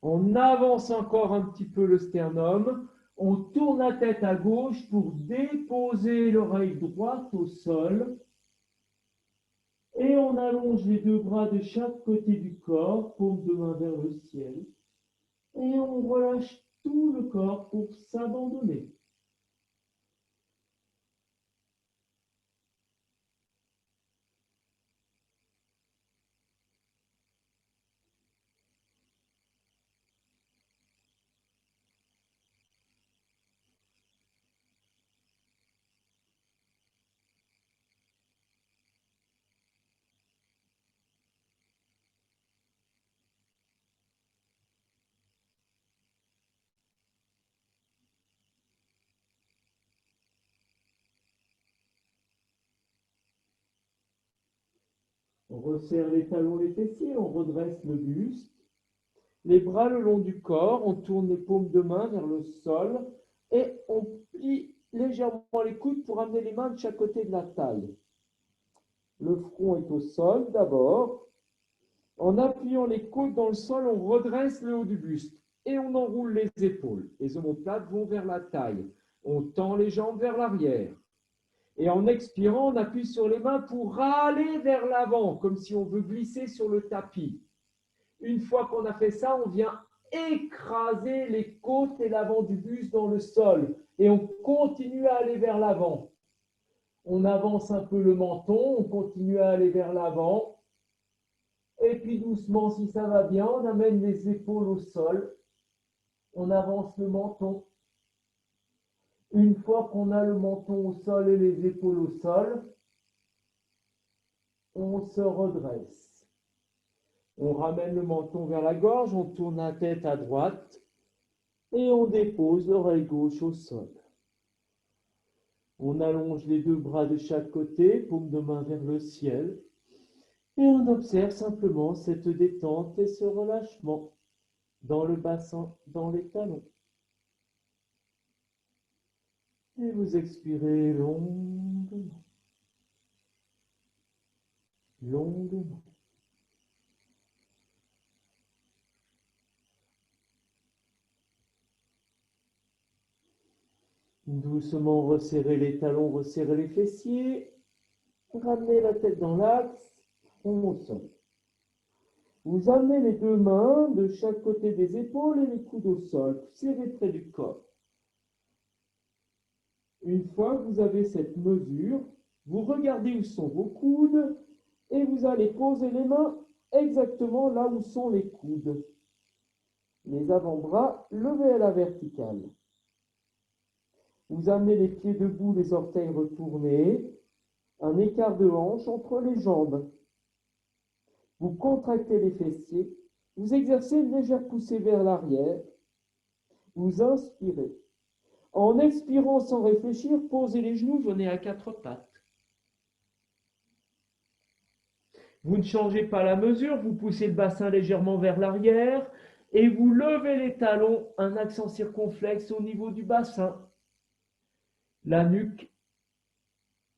On avance encore un petit peu le sternum. On tourne la tête à gauche pour déposer l'oreille droite au sol. Et on allonge les deux bras de chaque côté du corps, paume de main vers le ciel. Et on relâche tout le corps pour s'abandonner. On resserre les talons, les fessiers, on redresse le buste. Les bras le long du corps, on tourne les paumes de main vers le sol et on plie légèrement les coudes pour amener les mains de chaque côté de la taille. Le front est au sol d'abord. En appuyant les côtes dans le sol, on redresse le haut du buste et on enroule les épaules. Les omoplates vont vers la taille. On tend les jambes vers l'arrière. Et en expirant, on appuie sur les mains pour aller vers l'avant, comme si on veut glisser sur le tapis. Une fois qu'on a fait ça, on vient écraser les côtes et l'avant du buste dans le sol. Et on continue à aller vers l'avant. On avance un peu le menton, on continue à aller vers l'avant. Et puis doucement, si ça va bien, on amène les épaules au sol. On avance le menton. Une fois qu'on a le menton au sol et les épaules au sol, on se redresse. On ramène le menton vers la gorge, on tourne la tête à droite et on dépose l'oreille gauche au sol. On allonge les deux bras de chaque côté, paume de main vers le ciel. Et on observe simplement cette détente et ce relâchement dans le bassin, dans les talons. Et vous expirez longuement. Longuement. Doucement resserrez les talons, resserrez les fessiers. Ramenez la tête dans l'axe, front au sol. Vous amenez les deux mains de chaque côté des épaules et les coudes au sol, serrés près du corps. Une fois que vous avez cette mesure, vous regardez où sont vos coudes et vous allez poser les mains exactement là où sont les coudes. Les avant-bras levés à la verticale. Vous amenez les pieds debout, les orteils retournés, un écart de hanche entre les jambes. Vous contractez les fessiers, vous exercez une légère poussée vers l'arrière, vous inspirez. En expirant sans réfléchir, posez les genoux, venez à quatre pattes. Vous ne changez pas la mesure, vous poussez le bassin légèrement vers l'arrière et vous levez les talons, un accent circonflexe au niveau du bassin. La nuque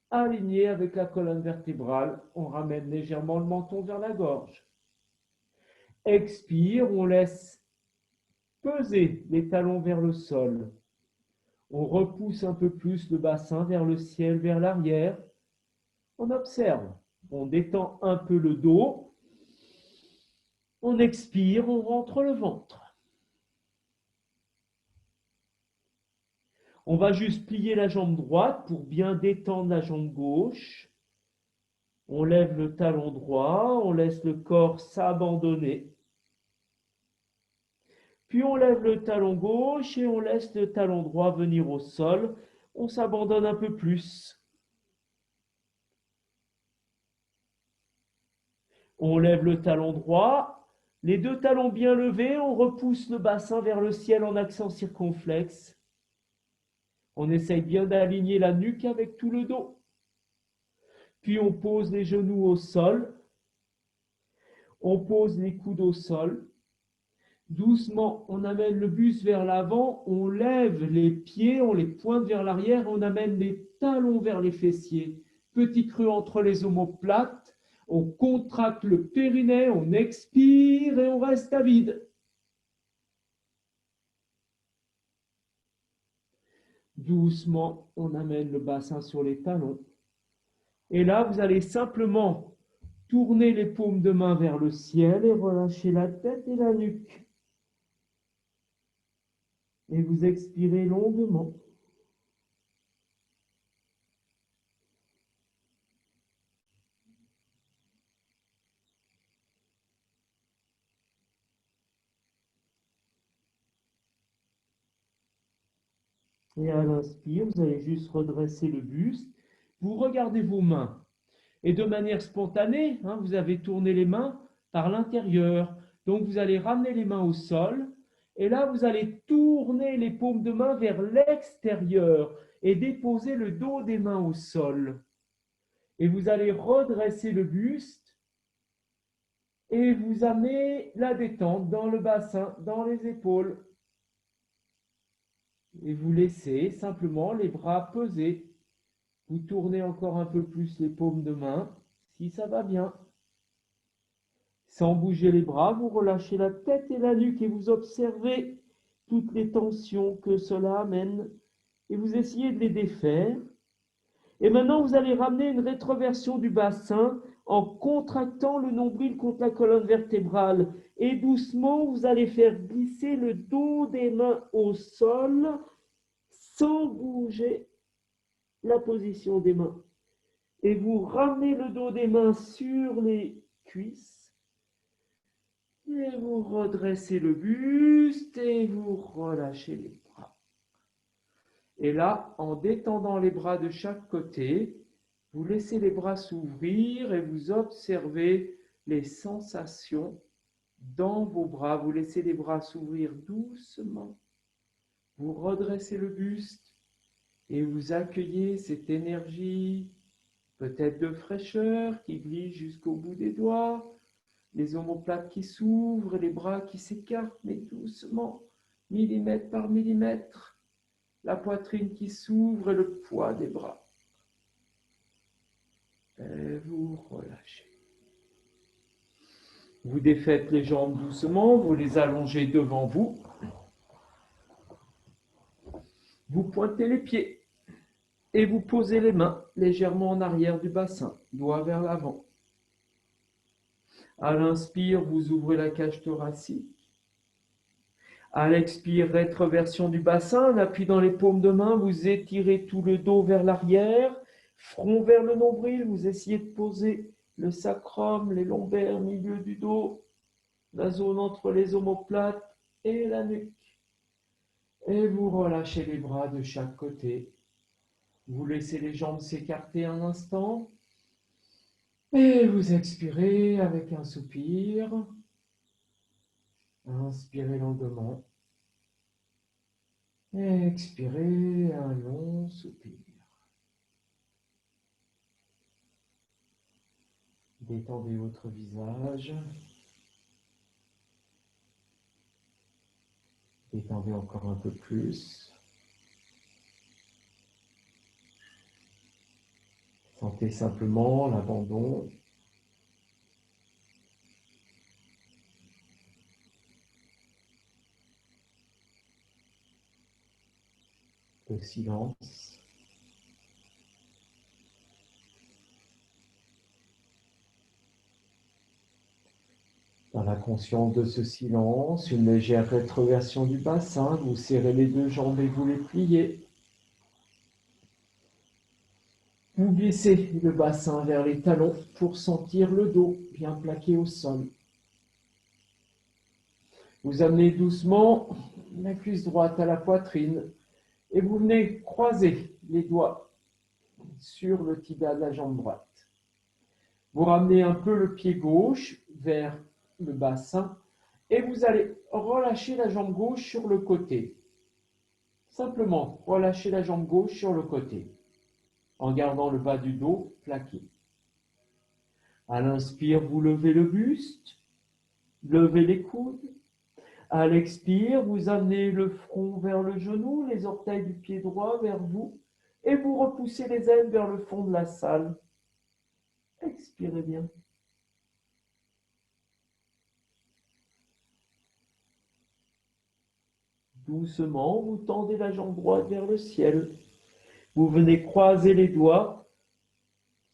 alignée avec la colonne vertébrale, on ramène légèrement le menton vers la gorge. Expire, on laisse peser les talons vers le sol. On repousse un peu plus le bassin vers le ciel, vers l'arrière. On observe. On détend un peu le dos. On expire, on rentre le ventre. On va juste plier la jambe droite pour bien détendre la jambe gauche. On lève le talon droit, on laisse le corps s'abandonner. Puis on lève le talon gauche et on laisse le talon droit venir au sol. On s'abandonne un peu plus. On lève le talon droit, les deux talons bien levés, on repousse le bassin vers le ciel en accent circonflexe. On essaye bien d'aligner la nuque avec tout le dos. Puis on pose les genoux au sol. On pose les coudes au sol. Doucement, on amène le buste vers l'avant, on lève les pieds, on les pointe vers l'arrière, on amène les talons vers les fessiers. Petit creux entre les omoplates, on contracte le périnée, on expire et on reste à vide. Doucement, on amène le bassin sur les talons. Et là, vous allez simplement tourner les paumes de main vers le ciel et relâcher la tête et la nuque. Et vous expirez longuement. Et à l'inspire, vous allez juste redresser le buste. Vous regardez vos mains. Et de manière spontanée, vous avez tourné les mains par l'intérieur. Donc vous allez ramener les mains au sol. Et là, vous allez tourner les paumes de main vers l'extérieur et déposer le dos des mains au sol. Et vous allez redresser le buste et vous amenez la détente dans le bassin, dans les épaules. Et vous laissez simplement les bras pesés. Vous tournez encore un peu plus les paumes de main, si ça va bien. Sans bouger les bras, vous relâchez la tête et la nuque et vous observez toutes les tensions que cela amène et vous essayez de les défaire. Et maintenant, vous allez ramener une rétroversion du bassin en contractant le nombril contre la colonne vertébrale. Et doucement, vous allez faire glisser le dos des mains au sol sans bouger la position des mains. Et vous ramenez le dos des mains sur les cuisses. Et vous redressez le buste et vous relâchez les bras. Et là, en détendant les bras de chaque côté, vous laissez les bras s'ouvrir et vous observez les sensations dans vos bras. Vous laissez les bras s'ouvrir doucement. Vous redressez le buste et vous accueillez cette énergie peut-être de fraîcheur qui glisse jusqu'au bout des doigts, les omoplates qui s'ouvrent, les bras qui s'écartent, mais doucement, millimètre par millimètre, la poitrine qui s'ouvre et le poids des bras. Et vous relâchez. Vous défaites les jambes doucement, vous les allongez devant vous. Vous pointez les pieds et vous posez les mains légèrement en arrière du bassin, doigts vers l'avant. À l'inspire, vous ouvrez la cage thoracique. À l'expire, rétroversion du bassin, l'appui dans les paumes de main, vous étirez tout le dos vers l'arrière, front vers le nombril, vous essayez de poser le sacrum, les lombaires, milieu du dos, la zone entre les omoplates et la nuque. Et vous relâchez les bras de chaque côté. Vous laissez les jambes s'écarter un instant. Et vous expirez avec un soupir. Inspirez longuement. Et expirez un long soupir. Détendez votre visage. Détendez encore un peu plus. Sentez simplement l'abandon. Le silence. Dans la conscience de ce silence, une légère rétroversion du bassin, vous serrez les deux jambes et vous les pliez. Vous glissez le bassin vers les talons pour sentir le dos bien plaqué au sol. Vous amenez doucement la cuisse droite à la poitrine et vous venez croiser les doigts sur le tibia de la jambe droite. Vous ramenez un peu le pied gauche vers le bassin et vous allez relâcher la jambe gauche sur le côté. Simplement, relâchez la jambe gauche sur le côté en gardant le bas du dos plaqué. À l'inspire, vous levez le buste, levez les coudes. À l'expire, vous amenez le front vers le genou, les orteils du pied droit vers vous et vous repoussez les ailes vers le fond de la salle. Expirez bien. Doucement, vous tendez la jambe droite vers le ciel. Vous venez croiser les doigts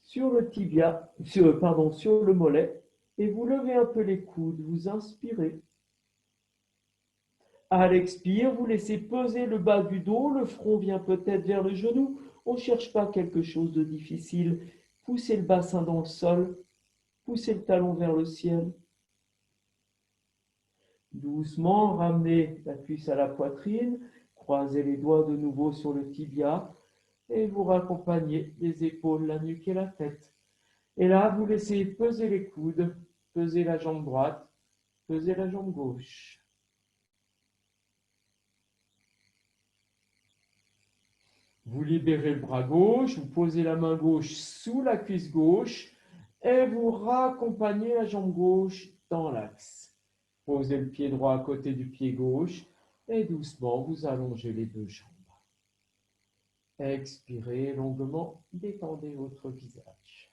sur le tibia, sur le mollet, et vous levez un peu les coudes. Vous inspirez. À l'expire, vous laissez peser le bas du dos, le front vient peut-être vers le genou. On ne cherche pas quelque chose de difficile. Poussez le bassin dans le sol, poussez le talon vers le ciel. Doucement, ramenez la cuisse à la poitrine, croisez les doigts de nouveau sur le tibia et vous raccompagnez les épaules, la nuque et la tête. Et là, vous laissez peser les coudes, peser la jambe droite, peser la jambe gauche. Vous libérez le bras gauche, vous posez la main gauche sous la cuisse gauche et vous raccompagnez la jambe gauche dans l'axe. Posez le pied droit à côté du pied gauche et doucement vous allongez les deux jambes. Expirez longuement, détendez votre visage.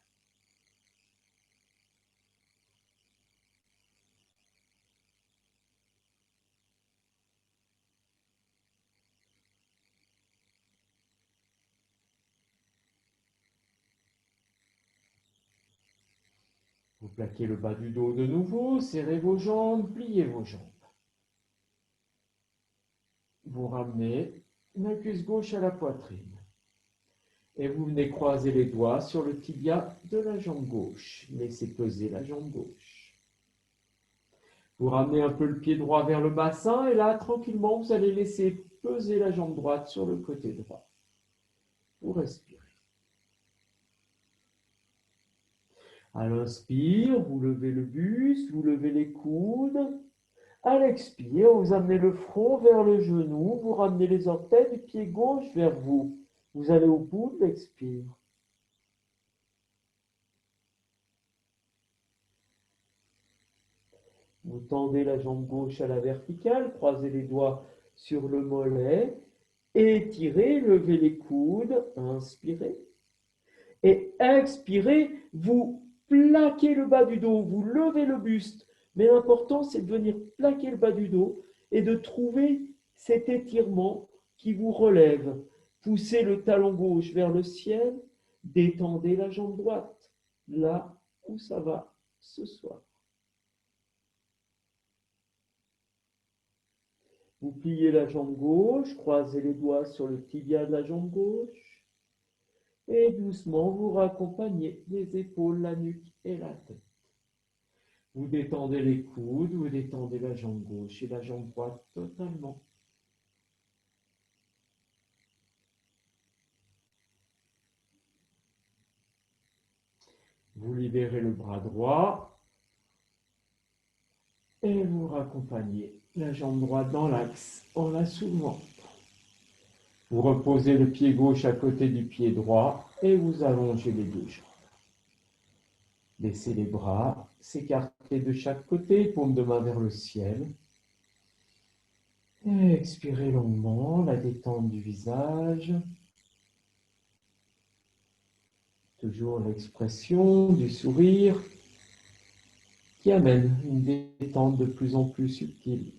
Vous plaquez le bas du dos de nouveau, serrez vos jambes, pliez vos jambes. Vous ramenez la cuisse gauche à la poitrine. Et vous venez croiser les doigts sur le tibia de la jambe gauche. Laissez peser la jambe gauche. Vous ramenez un peu le pied droit vers le bassin et là, tranquillement, vous allez laisser peser la jambe droite sur le côté droit. Vous respirez. À l'inspire, vous levez le buste, vous levez les coudes. À l'expire, vous amenez le front vers le genou, vous ramenez les orteils du pied gauche vers vous. Vous allez au bout de l'expire. Vous tendez la jambe gauche à la verticale, croisez les doigts sur le mollet, étirez, levez les coudes, inspirez. Et expirez, vous plaquez le bas du dos, vous levez le buste. Mais l'important, c'est de venir plaquer le bas du dos et de trouver cet étirement qui vous relève. Poussez le talon gauche vers le ciel, détendez la jambe droite, là où ça va ce soir. Vous pliez la jambe gauche, croisez les doigts sur le tibia de la jambe gauche et doucement vous raccompagnez les épaules, la nuque et la tête. Vous détendez les coudes, vous détendez la jambe gauche et la jambe droite totalement. Vous libérez le bras droit et vous raccompagnez la jambe droite dans l'axe en la soulevant. Vous reposez le pied gauche à côté du pied droit et vous allongez les deux jambes. Laissez les bras s'écarter de chaque côté, paume de main vers le ciel. Et expirez longuement, la détente du visage. Toujours l'expression du sourire qui amène une détente de plus en plus subtile.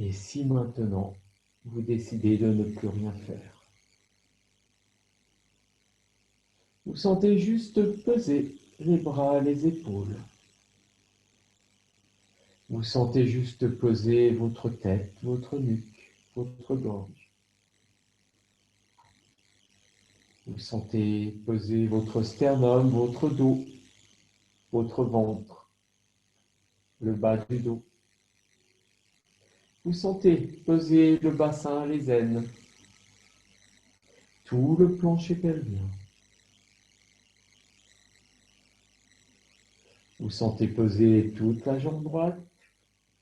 Et si maintenant, vous décidez de ne plus rien faire, Vous sentez juste peser les bras et les épaules. Vous sentez juste peser votre tête, votre nuque, votre gorge. Vous sentez peser votre sternum, votre dos, votre ventre, le bas du dos. Vous sentez peser le bassin, les aines, tout le plancher pelvien. Vous sentez peser toute la jambe droite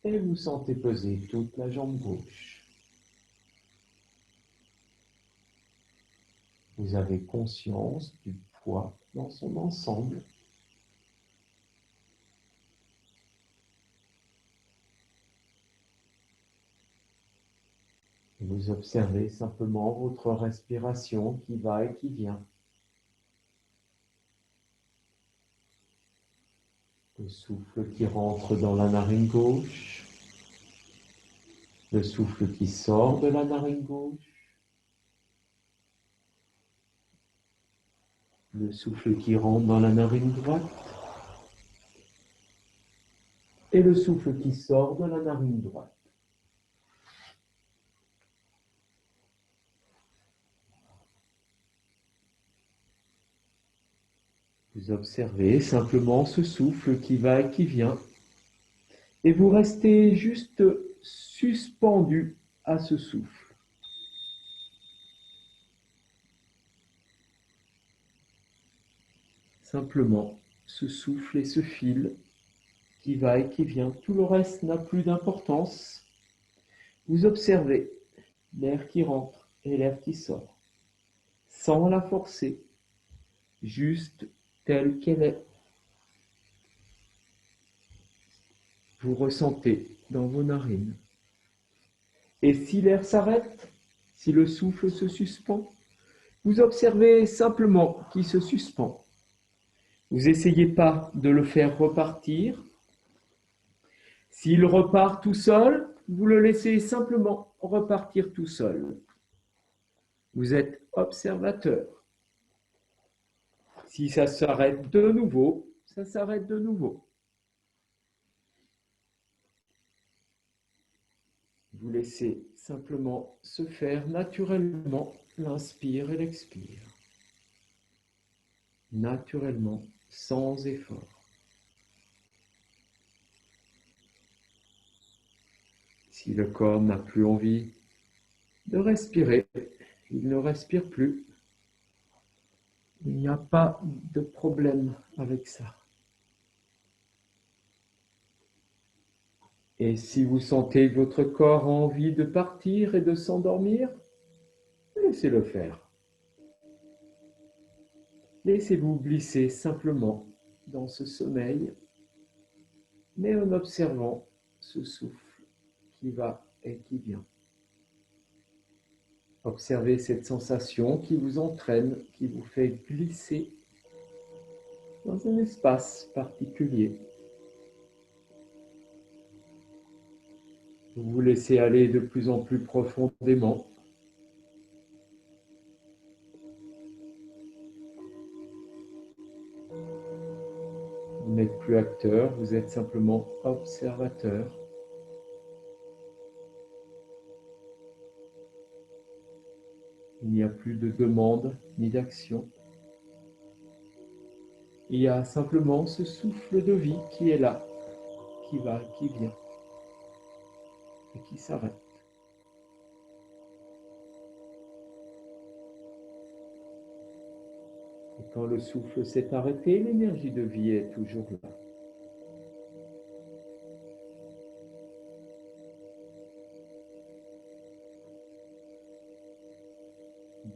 et vous sentez peser toute la jambe gauche. Vous avez conscience du poids dans son ensemble. Vous observez simplement votre respiration qui va et qui vient. Le souffle qui rentre dans la narine gauche, le souffle qui sort de la narine gauche, le souffle qui rentre dans la narine droite et le souffle qui sort de la narine droite. Vous observez simplement ce souffle qui va et qui vient et vous restez juste suspendu à ce souffle. Simplement ce souffle et ce fil qui va et qui vient. Tout le reste n'a plus d'importance. Vous observez l'air qui rentre et l'air qui sort, sans la forcer, juste telle qu'elle est. Vous ressentez dans vos narines. Et si l'air s'arrête, si le souffle se suspend, vous observez simplement qu'il se suspend. Vous n'essayez pas de le faire repartir. S'il repart tout seul, vous le laissez simplement repartir tout seul. Vous êtes observateur. Si ça s'arrête de nouveau, ça s'arrête de nouveau. Vous laissez simplement se faire naturellement l'inspire et l'expire. Naturellement, sans effort. Si le corps n'a plus envie de respirer, il ne respire plus. Il n'y a pas de problème avec ça. Et si vous sentez que votre corps a envie de partir et de s'endormir, laissez-le faire. Laissez-vous glisser simplement dans ce sommeil, mais en observant ce souffle qui va et qui vient. Observez cette sensation qui vous entraîne, qui vous fait glisser dans un espace particulier. Vous vous laissez aller de plus en plus profondément. Vous n'êtes plus acteur, vous êtes simplement observateur. Il n'y a plus de demande ni d'action. Il y a simplement ce souffle de vie qui est là, qui va, qui vient et qui s'arrête. Et quand le souffle s'est arrêté, l'énergie de vie est toujours là.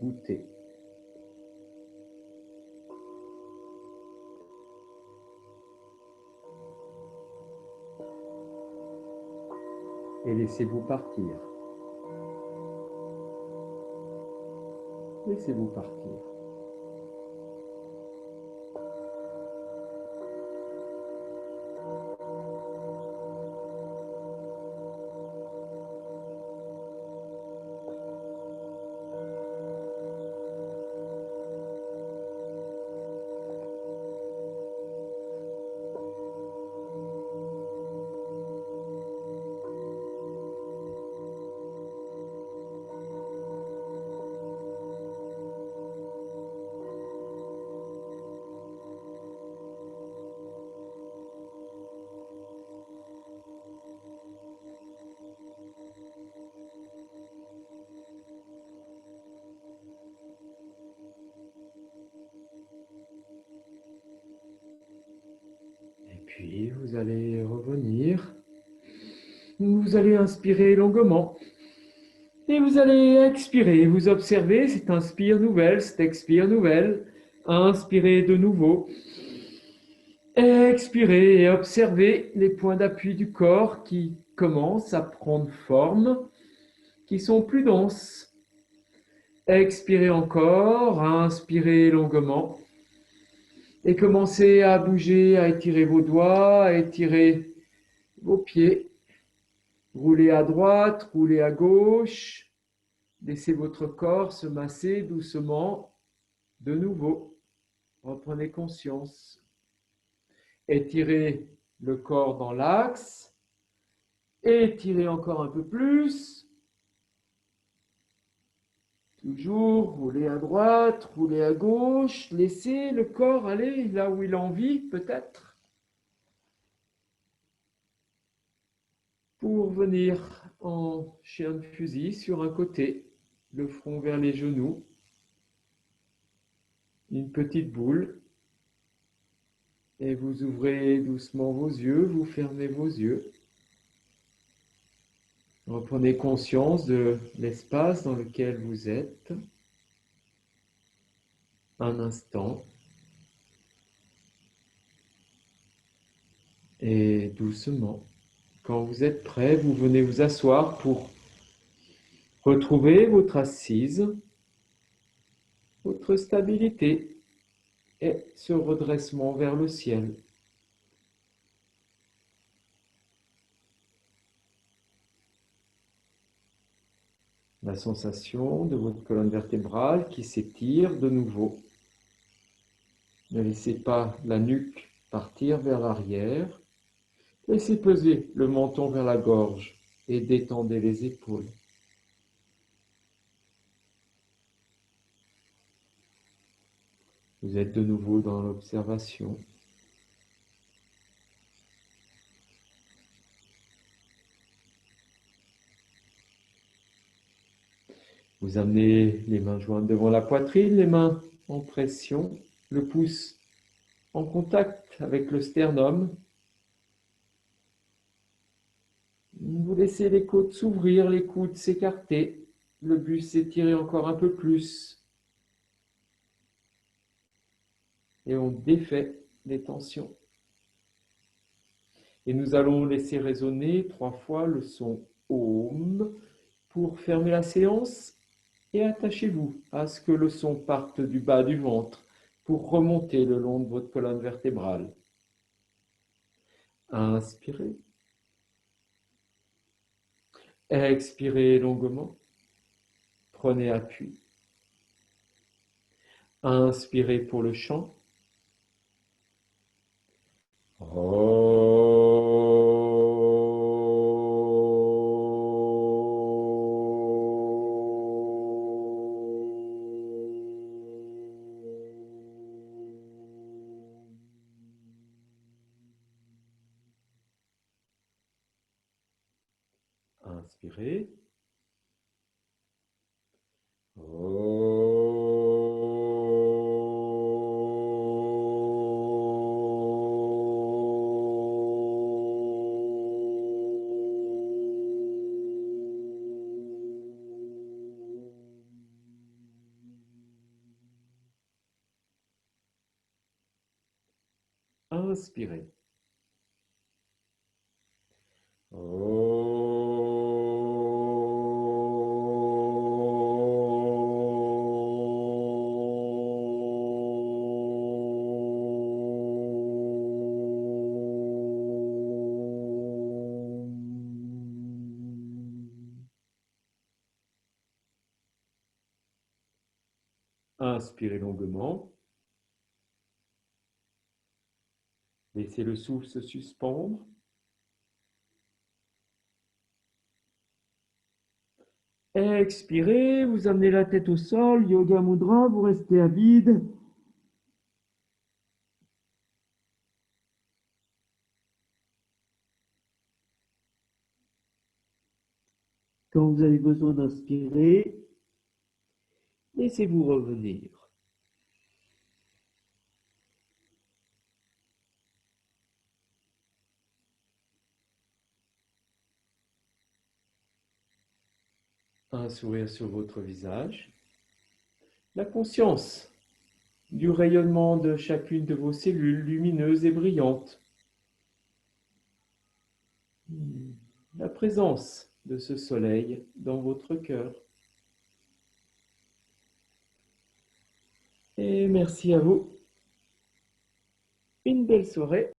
Goûtez. Et laissez-vous partir. Laissez-vous partir. puis, vous allez revenir. Vous allez inspirer longuement. Et vous allez expirer. Vous observez, c'est inspire nouvelle, c'est expire nouvelle. Inspirez de nouveau. Expirez et observez les points d'appui du corps qui commencent à prendre forme, qui sont plus denses. Expirez encore, inspirez longuement. Et commencez à bouger, à étirer vos doigts, à étirer vos pieds. Roulez à droite, roulez à gauche. Laissez votre corps se masser doucement de nouveau. Reprenez conscience. Étirez le corps dans l'axe. Étirez encore un peu plus. Toujours roulez à droite, roulez à gauche. Laissez le corps aller là où il a envie, peut-être. Pour venir en chien de fusil sur un côté, le front vers les genoux. Une petite boule. Et vous ouvrez doucement vos yeux, vous fermez vos yeux. Reprenez conscience de l'espace dans lequel vous êtes. Un instant. Et doucement, quand vous êtes prêt, vous venez vous asseoir pour retrouver votre assise, votre stabilité et ce redressement vers le ciel. La sensation de votre colonne vertébrale qui s'étire de nouveau. Ne laissez pas la nuque partir vers l'arrière. Laissez peser le menton vers la gorge et détendez les épaules. Vous êtes de nouveau dans l'observation. Vous amenez les mains jointes devant la poitrine, les mains en pression, le pouce en contact avec le sternum. Vous laissez les côtes s'ouvrir, les coudes s'écarter, le buste s'étirer encore un peu plus. Et on défait les tensions. Et nous allons laisser résonner 3 fois le son Om pour fermer la séance. Et attachez-vous à ce que le son parte du bas du ventre pour remonter le long de votre colonne vertébrale. Inspirez. Expirez longuement. Prenez appui. Inspirez pour le chant. Inspirez. Inspirez. Inspirez longuement. Laissez le souffle se suspendre. Expirez, vous amenez la tête au sol, Yoga Mudra, vous restez à vide. Quand vous avez besoin d'inspirer, laissez-vous revenir. un sourire sur votre visage, la conscience du rayonnement de chacune de vos cellules lumineuses et brillantes, la présence de ce soleil dans votre cœur. Et merci à vous. Une belle soirée.